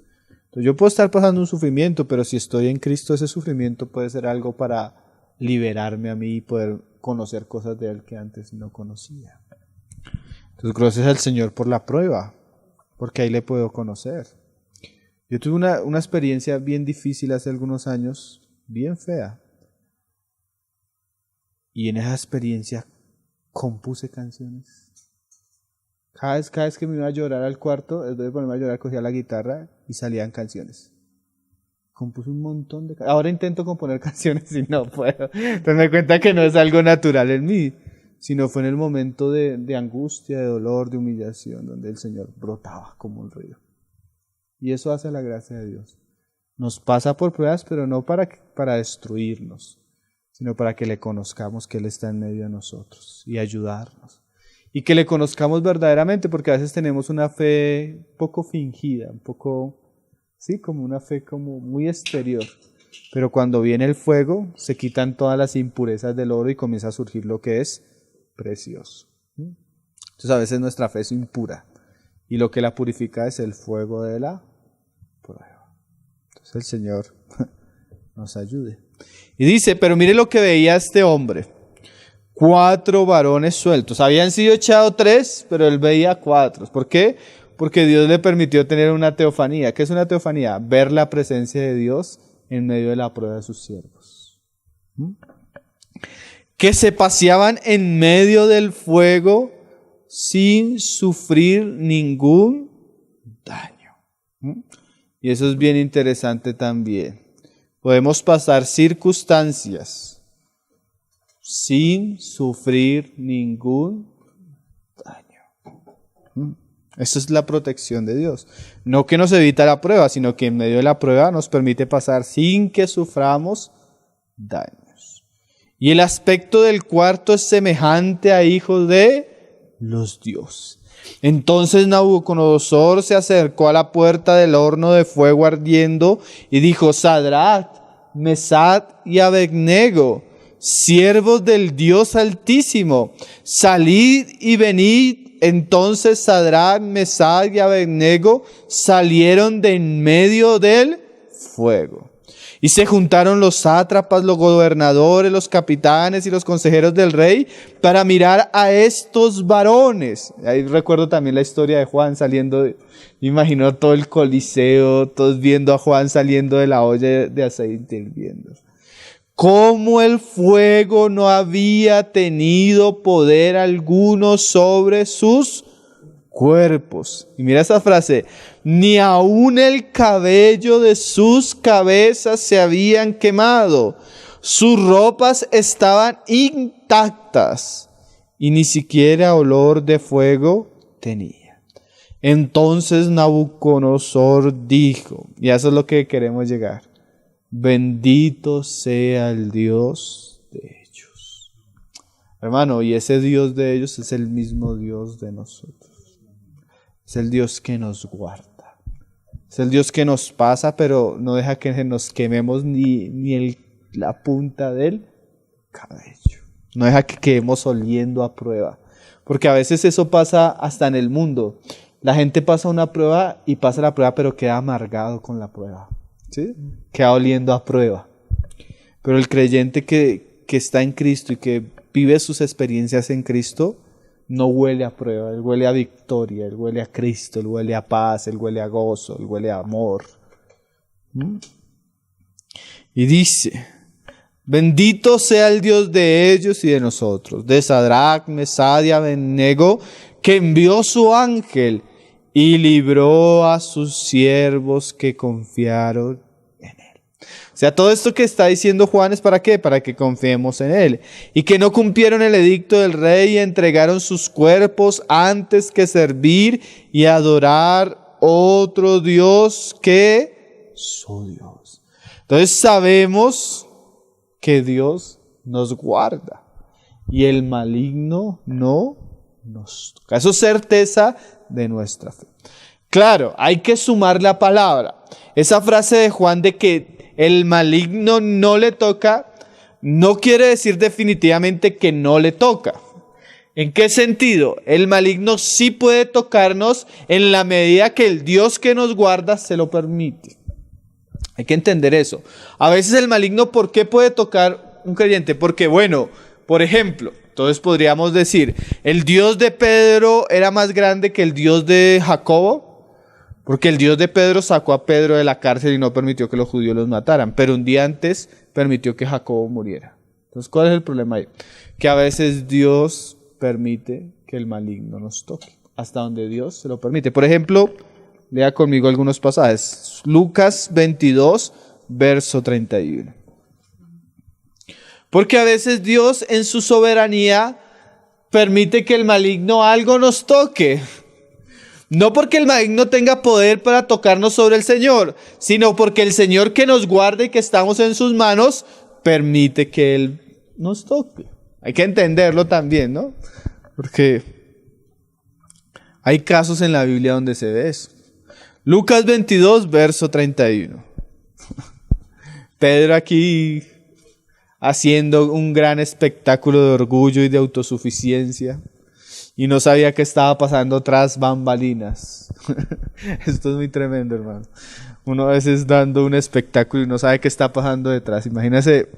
Entonces yo puedo estar pasando un sufrimiento, pero si estoy en Cristo, ese sufrimiento puede ser algo para liberarme a mí y poder conocer cosas de Él que antes no conocía. Entonces gracias al Señor por la prueba, porque ahí le puedo conocer. Yo tuve una experiencia bien difícil hace algunos años, bien fea. Y en esa experiencia compuse canciones. Cada vez que me iba a llorar al cuarto, después de ponerme a llorar, cogía la guitarra y salían canciones. Compuse un montón de canciones. Ahora intento componer canciones y no puedo. Entonces me cuenta que no es algo natural en mí, sino fue en el momento de angustia, de dolor, de humillación, donde el Señor brotaba como un río. Y eso hace la gracia de Dios. Nos pasa por pruebas, pero no para destruirnos, sino para que le conozcamos que Él está en medio de nosotros y ayudarnos. Y que le conozcamos verdaderamente, porque a veces tenemos una fe poco fingida, un poco, sí, como una fe como muy exterior. Pero cuando viene el fuego, se quitan todas las impurezas del oro y comienza a surgir lo que es precioso. Entonces a veces nuestra fe es impura y lo que la purifica es el fuego de la prueba. Entonces el Señor nos ayude. Y dice, pero mire lo que veía este hombre. 4 varones sueltos. Habían sido echados 3, pero él veía 4. ¿Por qué? Porque Dios le permitió tener una teofanía. ¿Qué es una teofanía? Ver la presencia de Dios en medio de la prueba de sus siervos. Que se paseaban en medio del fuego sin sufrir ningún daño. Y eso es bien interesante también. Podemos pasar circunstancias sin sufrir ningún daño. Esa es la protección de Dios. No que nos evita la prueba, sino que en medio de la prueba nos permite pasar sin que suframos daños. Y el aspecto del cuarto es semejante a hijos de los dioses. Entonces Nabucodonosor se acercó a la puerta del horno de fuego ardiendo y dijo, Sadrach, Mesach y Abednego, siervos del Dios Altísimo, salid y venid. Entonces Sadrach, Mesach y Abednego salieron de en medio del fuego. Y se juntaron los sátrapas, los gobernadores, los capitanes y los consejeros del rey para mirar a estos varones. Ahí recuerdo también la historia de Juan saliendo, me imagino todo el coliseo, todos viendo a Juan saliendo de la olla de aceite hirviendo. Cómo el fuego no había tenido poder alguno sobre sus cuerpos. Y mira esa frase, ni aun el cabello de sus cabezas se habían quemado. Sus ropas estaban intactas y ni siquiera olor de fuego tenía. Entonces Nabucodonosor dijo, y a eso es lo que queremos llegar, bendito sea el Dios de ellos. Hermano, y ese Dios de ellos es el mismo Dios de nosotros. Es el Dios que nos guarda. Es el Dios que nos pasa, pero no deja que nos quememos ni la punta del cabello. No deja que quedemos oliendo a prueba. Porque a veces eso pasa hasta en el mundo. La gente pasa una prueba y pasa la prueba, pero queda amargado con la prueba. ¿Sí? Queda oliendo a prueba. Pero el creyente que está en Cristo y que vive sus experiencias en Cristo, no huele a prueba, él huele a victoria, él huele a Cristo, él huele a paz, él huele a gozo, él huele a amor. Y dice, bendito sea el Dios de ellos y de nosotros, de Sadrach, Mesach y Abednego, que envió su ángel y libró a sus siervos que confiaron en él. O sea, todo esto que está diciendo Juan es ¿para qué? Para que confiemos en él. Y que no cumplieron el edicto del rey y entregaron sus cuerpos antes que servir y adorar otro Dios que su Dios. Entonces sabemos que Dios nos guarda y el maligno no nos toca. Eso es certeza de nuestra fe. Claro, hay que sumar la palabra. Esa frase de Juan de que el maligno no le toca, no quiere decir definitivamente que no le toca. ¿En qué sentido? El maligno sí puede tocarnos en la medida que el Dios que nos guarda se lo permite. Hay que entender eso. A veces el maligno, ¿por qué puede tocar un creyente? Porque, bueno, por ejemplo, entonces podríamos decir, ¿el Dios de Pedro era más grande que el Dios de Jacobo? Porque el Dios de Pedro sacó a Pedro de la cárcel y no permitió que los judíos los mataran, pero un día antes permitió que Jacobo muriera. Entonces, ¿cuál es el problema ahí? Que a veces Dios permite que el maligno nos toque, hasta donde Dios se lo permite. Por ejemplo, lea conmigo algunos pasajes. Lucas 22, verso 31. Porque a veces Dios en su soberanía permite que el maligno algo nos toque. No porque el maligno tenga poder para tocarnos sobre el Señor, sino porque el Señor que nos guarda y que estamos en sus manos, permite que Él nos toque. Hay que entenderlo también, ¿no? Porque hay casos en la Biblia donde se ve eso. Lucas 22, verso 31. Pedro aquí haciendo un gran espectáculo de orgullo y de autosuficiencia. Y no sabía qué estaba pasando tras bambalinas. Esto es muy tremendo, hermano. Uno a veces dando un espectáculo y no sabe qué está pasando detrás. Imagínese,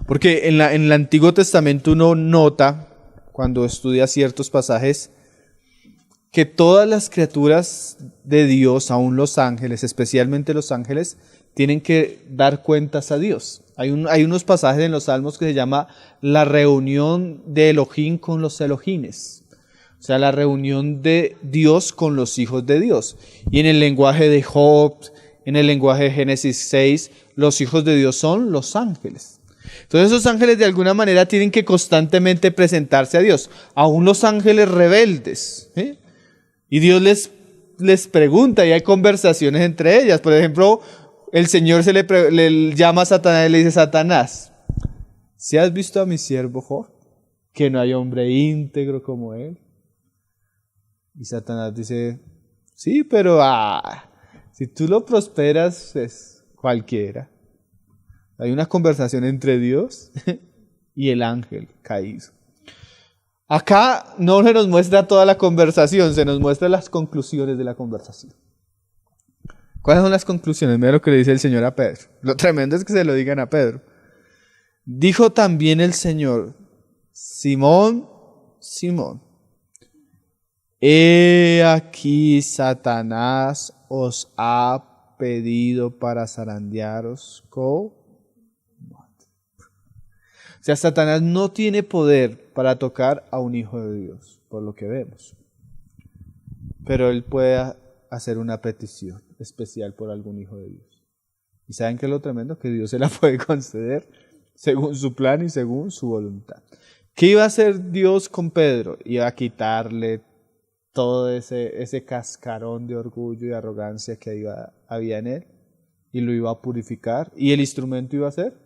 porque en el Antiguo Testamento uno nota, cuando estudia ciertos pasajes, que todas las criaturas de Dios, aún los ángeles, especialmente los ángeles, tienen que dar cuentas a Dios. Hay unos pasajes en los Salmos que se llama la reunión de Elohim con los Elohines. O sea, la reunión de Dios con los hijos de Dios. Y en el lenguaje de Job, en el lenguaje de Génesis 6, los hijos de Dios son los ángeles. Entonces esos ángeles de alguna manera tienen que constantemente presentarse a Dios. Aún los ángeles rebeldes. Y Dios les pregunta y hay conversaciones entre ellas. Por ejemplo, el Señor le llama a Satanás y le dice, Satanás, ¿si has visto a mi siervo Job? Que no hay hombre íntegro como él. Y Satanás dice, sí, pero si tú lo prosperas, es cualquiera. Hay una conversación entre Dios y el ángel caído. Acá no se nos muestra toda la conversación, se nos muestran las conclusiones de la conversación. ¿Cuáles son las conclusiones? Mira lo que le dice el Señor a Pedro. Lo tremendo es que se lo digan a Pedro. Dijo también el Señor, Simón, Simón, he aquí Satanás os ha pedido para zarandearos con... O sea, Satanás no tiene poder para tocar a un hijo de Dios, por lo que vemos. pero Él puede hacer una petición especial por algún hijo de Dios. ¿Y saben qué es lo tremendo? Que Dios se la puede conceder según su plan y según su voluntad. ¿Qué iba a hacer Dios con Pedro? Iba a quitarle todo ese cascarón de orgullo y arrogancia que había en él y lo iba a purificar. ¿Y el instrumento iba a ser?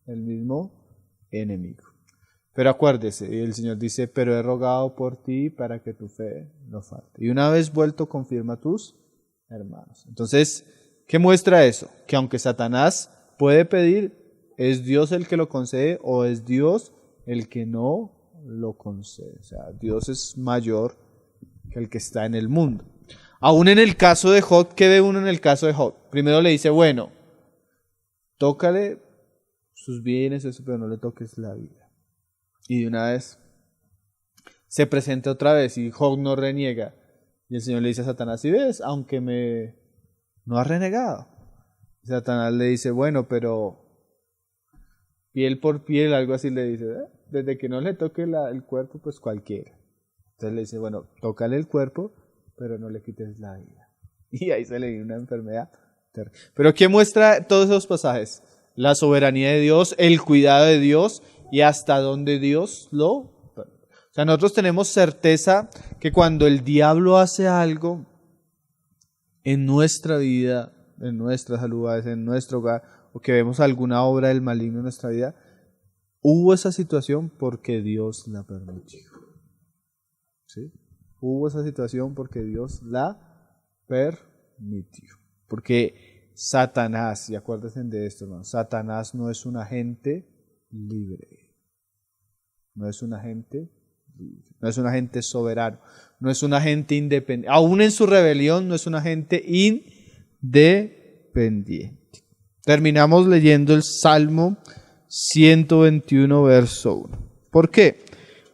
El mismo enemigo. Pero acuérdese, el Señor dice, pero he rogado por ti para que tu fe no falte. Y una vez vuelto, confirma a tus hermanos. Entonces, ¿qué muestra eso? Que aunque Satanás puede pedir, ¿es Dios el que lo concede o es Dios el que no lo concede? O sea, Dios es mayor que el que está en el mundo. Aún en el caso de Job, ¿qué ve uno en el caso de Job? Primero le dice, bueno, tócale sus bienes, eso, pero no le toques la vida. Y de una vez se presenta otra vez y Job no reniega. Y el Señor le dice a Satanás, ¿sí ves? Aunque no has renegado. Y Satanás le dice, bueno, pero piel por piel, algo así le dice, desde que no le toque el cuerpo, pues cualquiera. Entonces le dice, bueno, tócale el cuerpo, pero no le quites la vida. Y ahí se le viene una enfermedad terrible. Pero ¿qué muestra todos esos pasajes? La soberanía de Dios, el cuidado de Dios y hasta dónde Dios lo... O sea, nosotros tenemos certeza que cuando el diablo hace algo en nuestra vida, en nuestras salud, en nuestro hogar, o que vemos alguna obra del maligno en nuestra vida, hubo esa situación porque Dios la permitió. ¿Sí? Hubo esa situación porque Dios la permitió. Porque Satanás, y acuérdense de esto, hermano, Satanás no es un agente libre. No es un agente libre. No es un agente soberano. No es un agente independiente. Aún en su rebelión no es un agente independiente. Terminamos leyendo el Salmo 121, verso 1. ¿Por qué?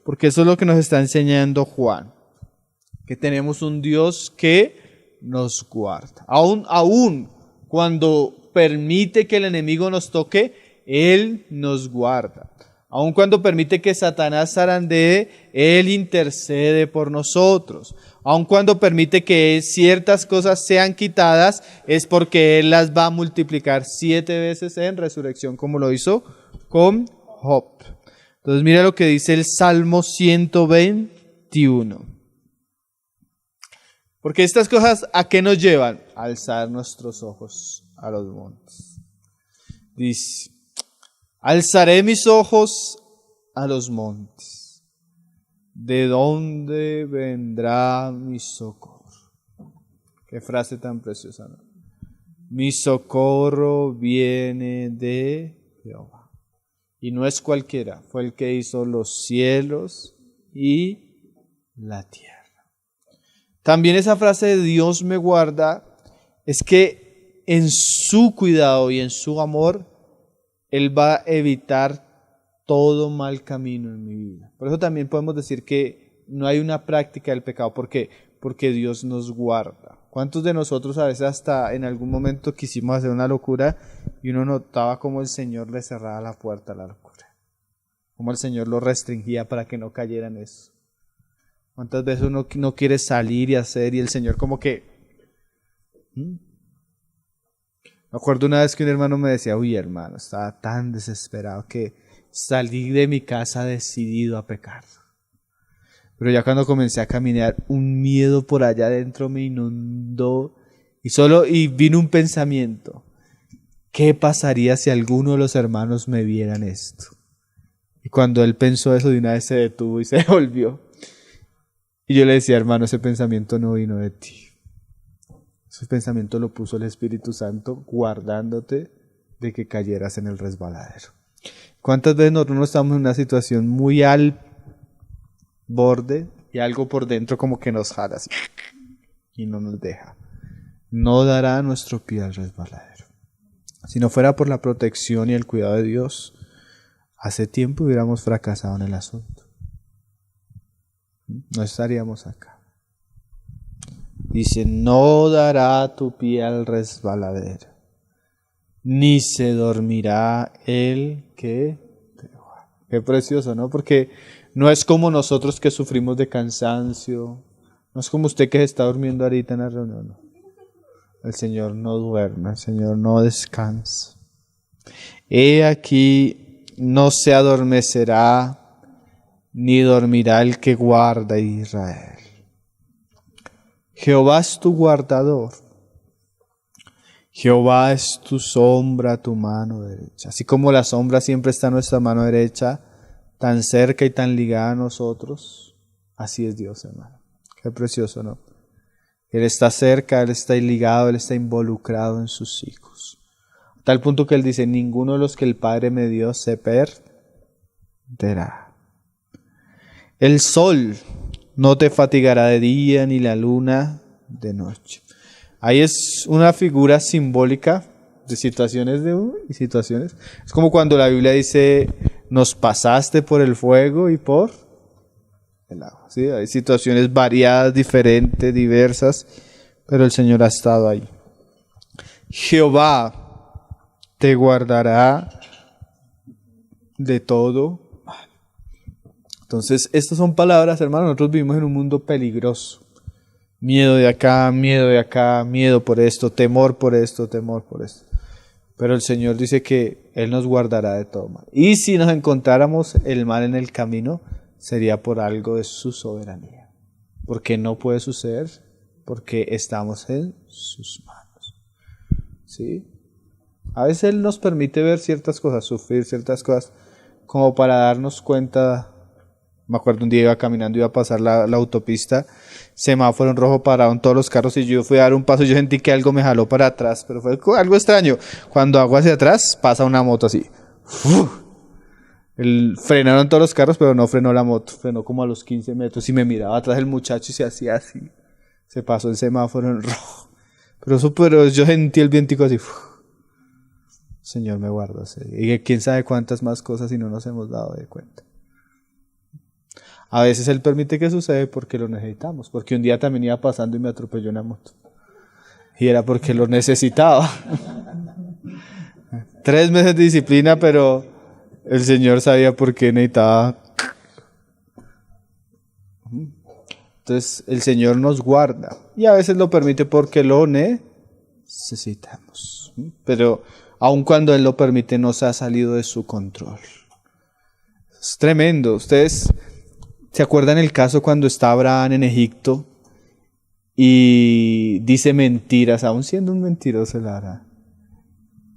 Porque eso es lo que nos está enseñando Juan. Que tenemos un Dios que nos guarda. Aún cuando permite que el enemigo nos toque, Él nos guarda. Aun cuando permite que Satanás zarandee, Él intercede por nosotros. Aun cuando permite que ciertas cosas sean quitadas, es porque Él las va a multiplicar 7 veces en resurrección, como lo hizo con Job. Entonces mira lo que dice el Salmo 121. Porque estas cosas, ¿a qué nos llevan? A alzar nuestros ojos a los montes. Dice, alzaré mis ojos a los montes. ¿De dónde vendrá mi socorro? Qué frase tan preciosa, ¿no? Mi socorro viene de Jehová. Y no es cualquiera, fue el que hizo los cielos y la tierra. También esa frase de Dios me guarda es que en su cuidado y en su amor, Él va a evitar todo mal camino en mi vida. Por eso también podemos decir que no hay una práctica del pecado. ¿Por qué? Porque Dios nos guarda. ¿Cuántos de nosotros a veces hasta en algún momento quisimos hacer una locura y uno notaba cómo el Señor le cerraba la puerta a la locura? Cómo el Señor lo restringía para que no cayera en eso. ¿Cuántas veces uno no quiere salir y hacer y el Señor como que... Me acuerdo una vez que un hermano me decía, uy hermano, estaba tan desesperado que salí de mi casa decidido a pecar. Pero ya cuando comencé a caminar, un miedo por allá adentro me inundó y vino un pensamiento. ¿Qué pasaría si alguno de los hermanos me vieran esto? Y cuando él pensó eso, de una vez se detuvo y se volvió. Y yo le decía, hermano, ese pensamiento no vino de ti. Ese pensamiento lo puso el Espíritu Santo guardándote de que cayeras en el resbaladero. ¿Cuántas veces nosotros no estamos en una situación muy al borde y algo por dentro como que nos jala así y no nos deja? No dará nuestro pie al resbaladero. Si no fuera por la protección y el cuidado de Dios, hace tiempo hubiéramos fracasado en el asunto. No estaríamos acá. Dice, no dará tu pie al resbaladero, ni se dormirá el que te guarda. Qué precioso, ¿no? Porque no es como nosotros que sufrimos de cansancio, No es como usted que se está durmiendo ahorita en la reunión. No. El Señor no duerme, el Señor no descansa. He aquí, no se adormecerá, ni dormirá el que guarda a Israel. Jehová es tu guardador. Jehová es tu sombra, tu mano derecha. Así como la sombra siempre está a nuestra mano derecha, tan cerca y tan ligada a nosotros, así es Dios, hermano. Qué precioso, ¿no? Él está cerca, Él está ligado, Él está involucrado en sus hijos. A tal punto que Él dice, ninguno de los que el Padre me dio se perderá. El sol no te fatigará de día, ni la luna de noche. Ahí es una figura simbólica de situaciones y situaciones. Es como cuando la Biblia dice, nos pasaste por el fuego y por el agua. ¿Sí? Hay situaciones variadas, diferentes, diversas, pero el Señor ha estado ahí. Jehová te guardará de todo mal. Entonces, estas son palabras, hermanos. Nosotros vivimos en un mundo peligroso. Miedo de acá, miedo por esto, temor por esto, temor por esto. Pero el Señor dice que Él nos guardará de todo mal. Y si nos encontráramos el mal en el camino, sería por algo de su soberanía. Porque no puede suceder, porque estamos en sus manos. ¿Sí? A veces Él nos permite ver ciertas cosas, sufrir ciertas cosas, como para darnos cuenta. Me acuerdo un día iba caminando, iba a pasar la autopista, semáforo en rojo, pararon todos los carros y yo fui a dar un paso y yo sentí que algo me jaló para atrás, pero fue algo extraño. Cuando hago hacia atrás, pasa una moto así. Frenaron todos los carros, pero no frenó la moto, frenó como a los 15 metros y me miraba atrás el muchacho y se hacía así. Se pasó el semáforo en rojo. Pero yo sentí el vientico así. Señor me guarda. Y quién sabe cuántas más cosas y no nos hemos dado de cuenta. A veces Él permite que suceda porque lo necesitamos. Porque un día también iba pasando y me atropelló una moto. Y era porque lo necesitaba. 3 meses de disciplina, pero el Señor sabía por qué necesitaba. Entonces el Señor nos guarda. Y a veces lo permite porque lo necesitamos. Pero aun cuando Él lo permite, no se ha salido de su control. Es tremendo. Ustedes ¿se acuerdan el caso cuando está Abraham en Egipto y dice mentiras, aún siendo un mentiroso el Abraham?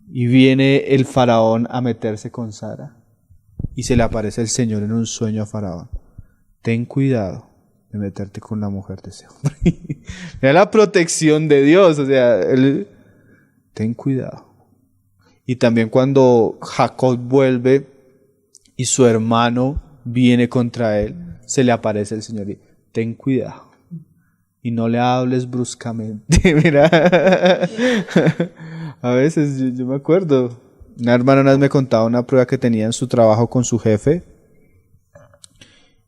Y viene el faraón a meterse con Sara y se le aparece el Señor en un sueño a faraón. Ten cuidado de meterte con la mujer de ese hombre. Mira la protección de Dios, o sea, ten cuidado. Y también cuando Jacob vuelve y su hermano viene contra él, se le aparece el Señor y ten cuidado y no le hables bruscamente. Mira, a veces yo me acuerdo, una hermana una vez me contaba una prueba que tenía en su trabajo con su jefe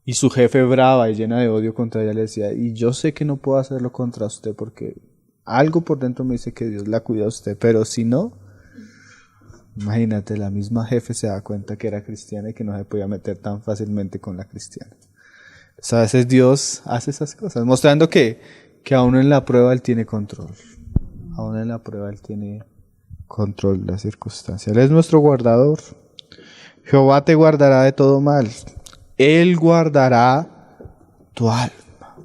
y su jefe brava y llena de odio contra ella le decía, y yo sé que no puedo hacerlo contra usted porque algo por dentro me dice que Dios la cuida a usted, pero si no, imagínate, la misma jefe se da cuenta que era cristiana y que no se podía meter tan fácilmente con la cristiana. O sea, a veces Dios hace esas cosas, mostrando que aún en la prueba Él tiene control. Aún en la prueba Él tiene control de las circunstancias. Él es nuestro guardador. Jehová te guardará de todo mal. Él guardará tu alma.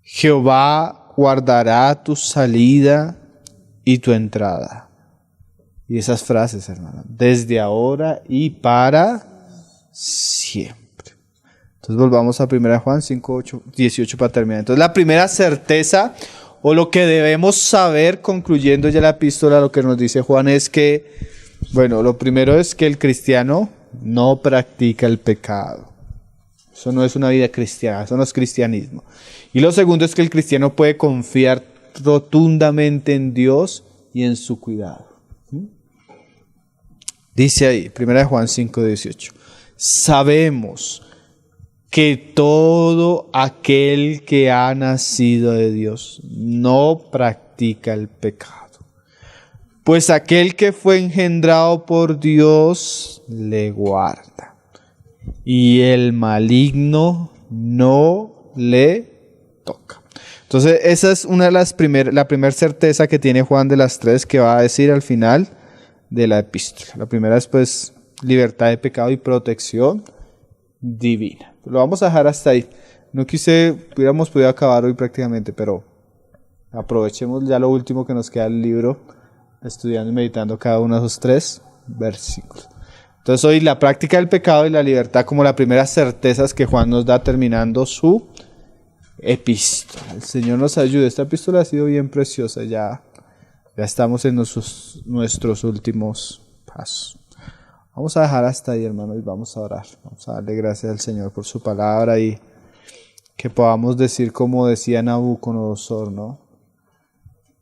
Jehová guardará tu salida y tu entrada. Y esas frases, hermano, desde ahora y para siempre. Entonces volvamos a 1 Juan 5:18 para terminar. Entonces la primera certeza o lo que debemos saber, concluyendo ya la epístola, lo que nos dice Juan es que, bueno, lo primero es que el cristiano no practica el pecado. Eso no es una vida cristiana, eso no es cristianismo. Y lo segundo es que el cristiano puede confiar rotundamente en Dios y en su cuidado. Dice ahí, 1 Juan 5:18, sabemos que todo aquel que ha nacido de Dios no practica el pecado, pues aquel que fue engendrado por Dios le guarda, y el maligno no le toca. Entonces, esa es una de la primera certeza que tiene Juan de las tres que va a decir al final de la epístola. La primera es, pues, libertad de pecado y protección divina. Lo vamos a dejar hasta ahí. No hubiéramos podido acabar hoy prácticamente, pero aprovechemos ya lo último que nos queda del libro, estudiando y meditando cada uno de esos 3 versículos. Entonces, hoy la práctica del pecado y la libertad como las primeras certezas que Juan nos da terminando su epístola. El Señor nos ayude. Esta epístola ha sido bien preciosa. Ya estamos en nuestros últimos pasos. Vamos a dejar hasta ahí, hermanos, y vamos a orar. Vamos a darle gracias al Señor por su palabra y que podamos decir como decía Nabucodonosor, ¿no?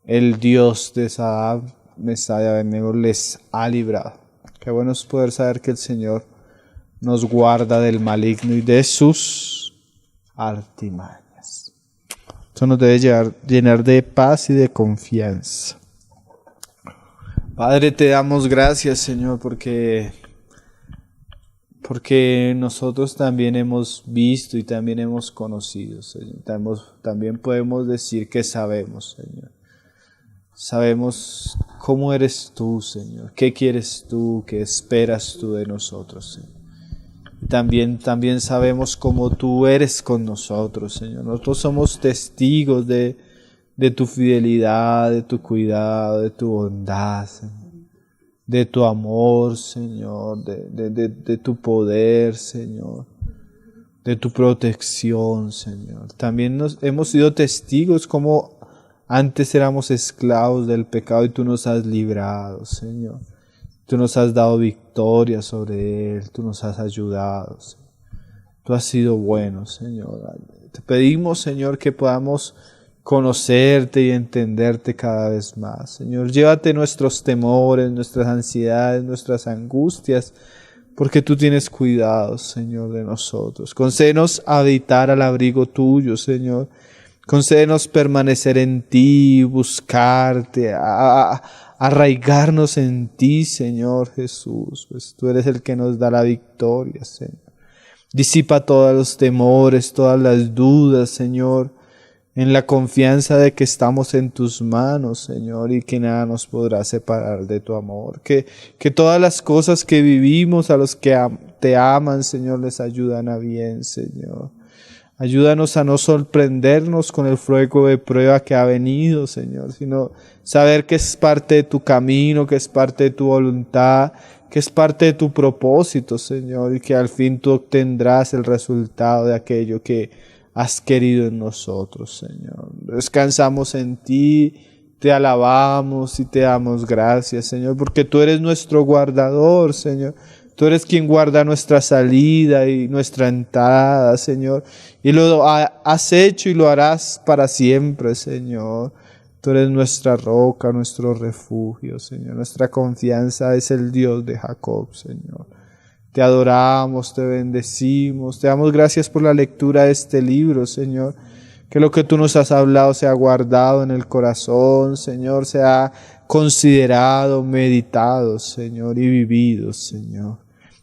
El Dios de Sadrach, Mesach y Abednego les ha librado. Qué bueno es poder saber que el Señor nos guarda del maligno y de sus artimañas. Esto nos debe llenar de paz y de confianza. Padre, te damos gracias, Señor, porque nosotros también hemos visto y también hemos conocido, Señor. También podemos decir que sabemos, Señor. Sabemos cómo eres tú, Señor. ¿Qué quieres tú? ¿Qué esperas tú de nosotros, Señor? Y también sabemos cómo tú eres con nosotros, Señor. Nosotros somos testigos de tu fidelidad, de tu cuidado, de tu bondad, Señor. De tu amor, Señor, de tu poder, Señor, de tu protección, Señor. También hemos sido testigos como antes éramos esclavos del pecado y tú nos has librado, Señor. Tú nos has dado victoria sobre él, tú nos has ayudado, Señor. Tú has sido bueno, Señor. Te pedimos, Señor, que podamos conocerte y entenderte cada vez más. Señor, llévate nuestros temores, nuestras ansiedades, nuestras angustias, porque tú tienes cuidado, Señor, de nosotros. Concédenos habitar al abrigo tuyo, Señor. Concédenos permanecer en ti, buscarte, arraigarnos en ti, Señor Jesús, pues tú eres el que nos da la victoria, Señor. Disipa todos los temores, todas las dudas, Señor, en la confianza de que estamos en tus manos, Señor, y que nada nos podrá separar de tu amor. Que todas las cosas que vivimos a los que te aman, Señor, les ayudan a bien, Señor. Ayúdanos a no sorprendernos con el fuego de prueba que ha venido, Señor, sino saber que es parte de tu camino, que es parte de tu voluntad, que es parte de tu propósito, Señor, y que al fin tú obtendrás el resultado de aquello que has querido en nosotros, Señor. Descansamos en ti, te alabamos y te damos gracias, Señor, porque tú eres nuestro guardador, Señor. Tú eres quien guarda nuestra salida y nuestra entrada, Señor. Y lo has hecho y lo harás para siempre, Señor. Tú eres nuestra roca, nuestro refugio, Señor. Nuestra confianza es el Dios de Jacob, Señor. Te adoramos, te bendecimos, te damos gracias por la lectura de este libro, Señor. Que lo que tú nos has hablado sea guardado en el corazón, Señor, sea considerado, meditado, Señor, y vivido, Señor.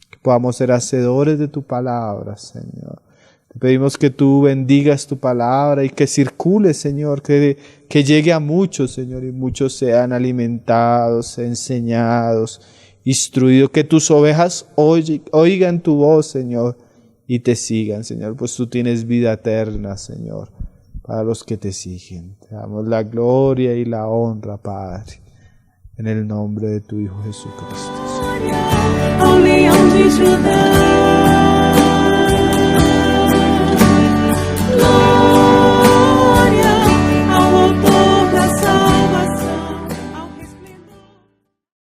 Que podamos ser hacedores de tu palabra, Señor. Te pedimos que tú bendigas tu palabra y que circule, Señor, que llegue a muchos, Señor, y muchos sean alimentados, enseñados, instruido, que tus ovejas oigan tu voz, Señor, y te sigan, Señor, pues tú tienes vida eterna, Señor, para los que te siguen. Te damos la gloria y la honra, Padre, en el nombre de tu Hijo Jesucristo. Ao leão de Judá.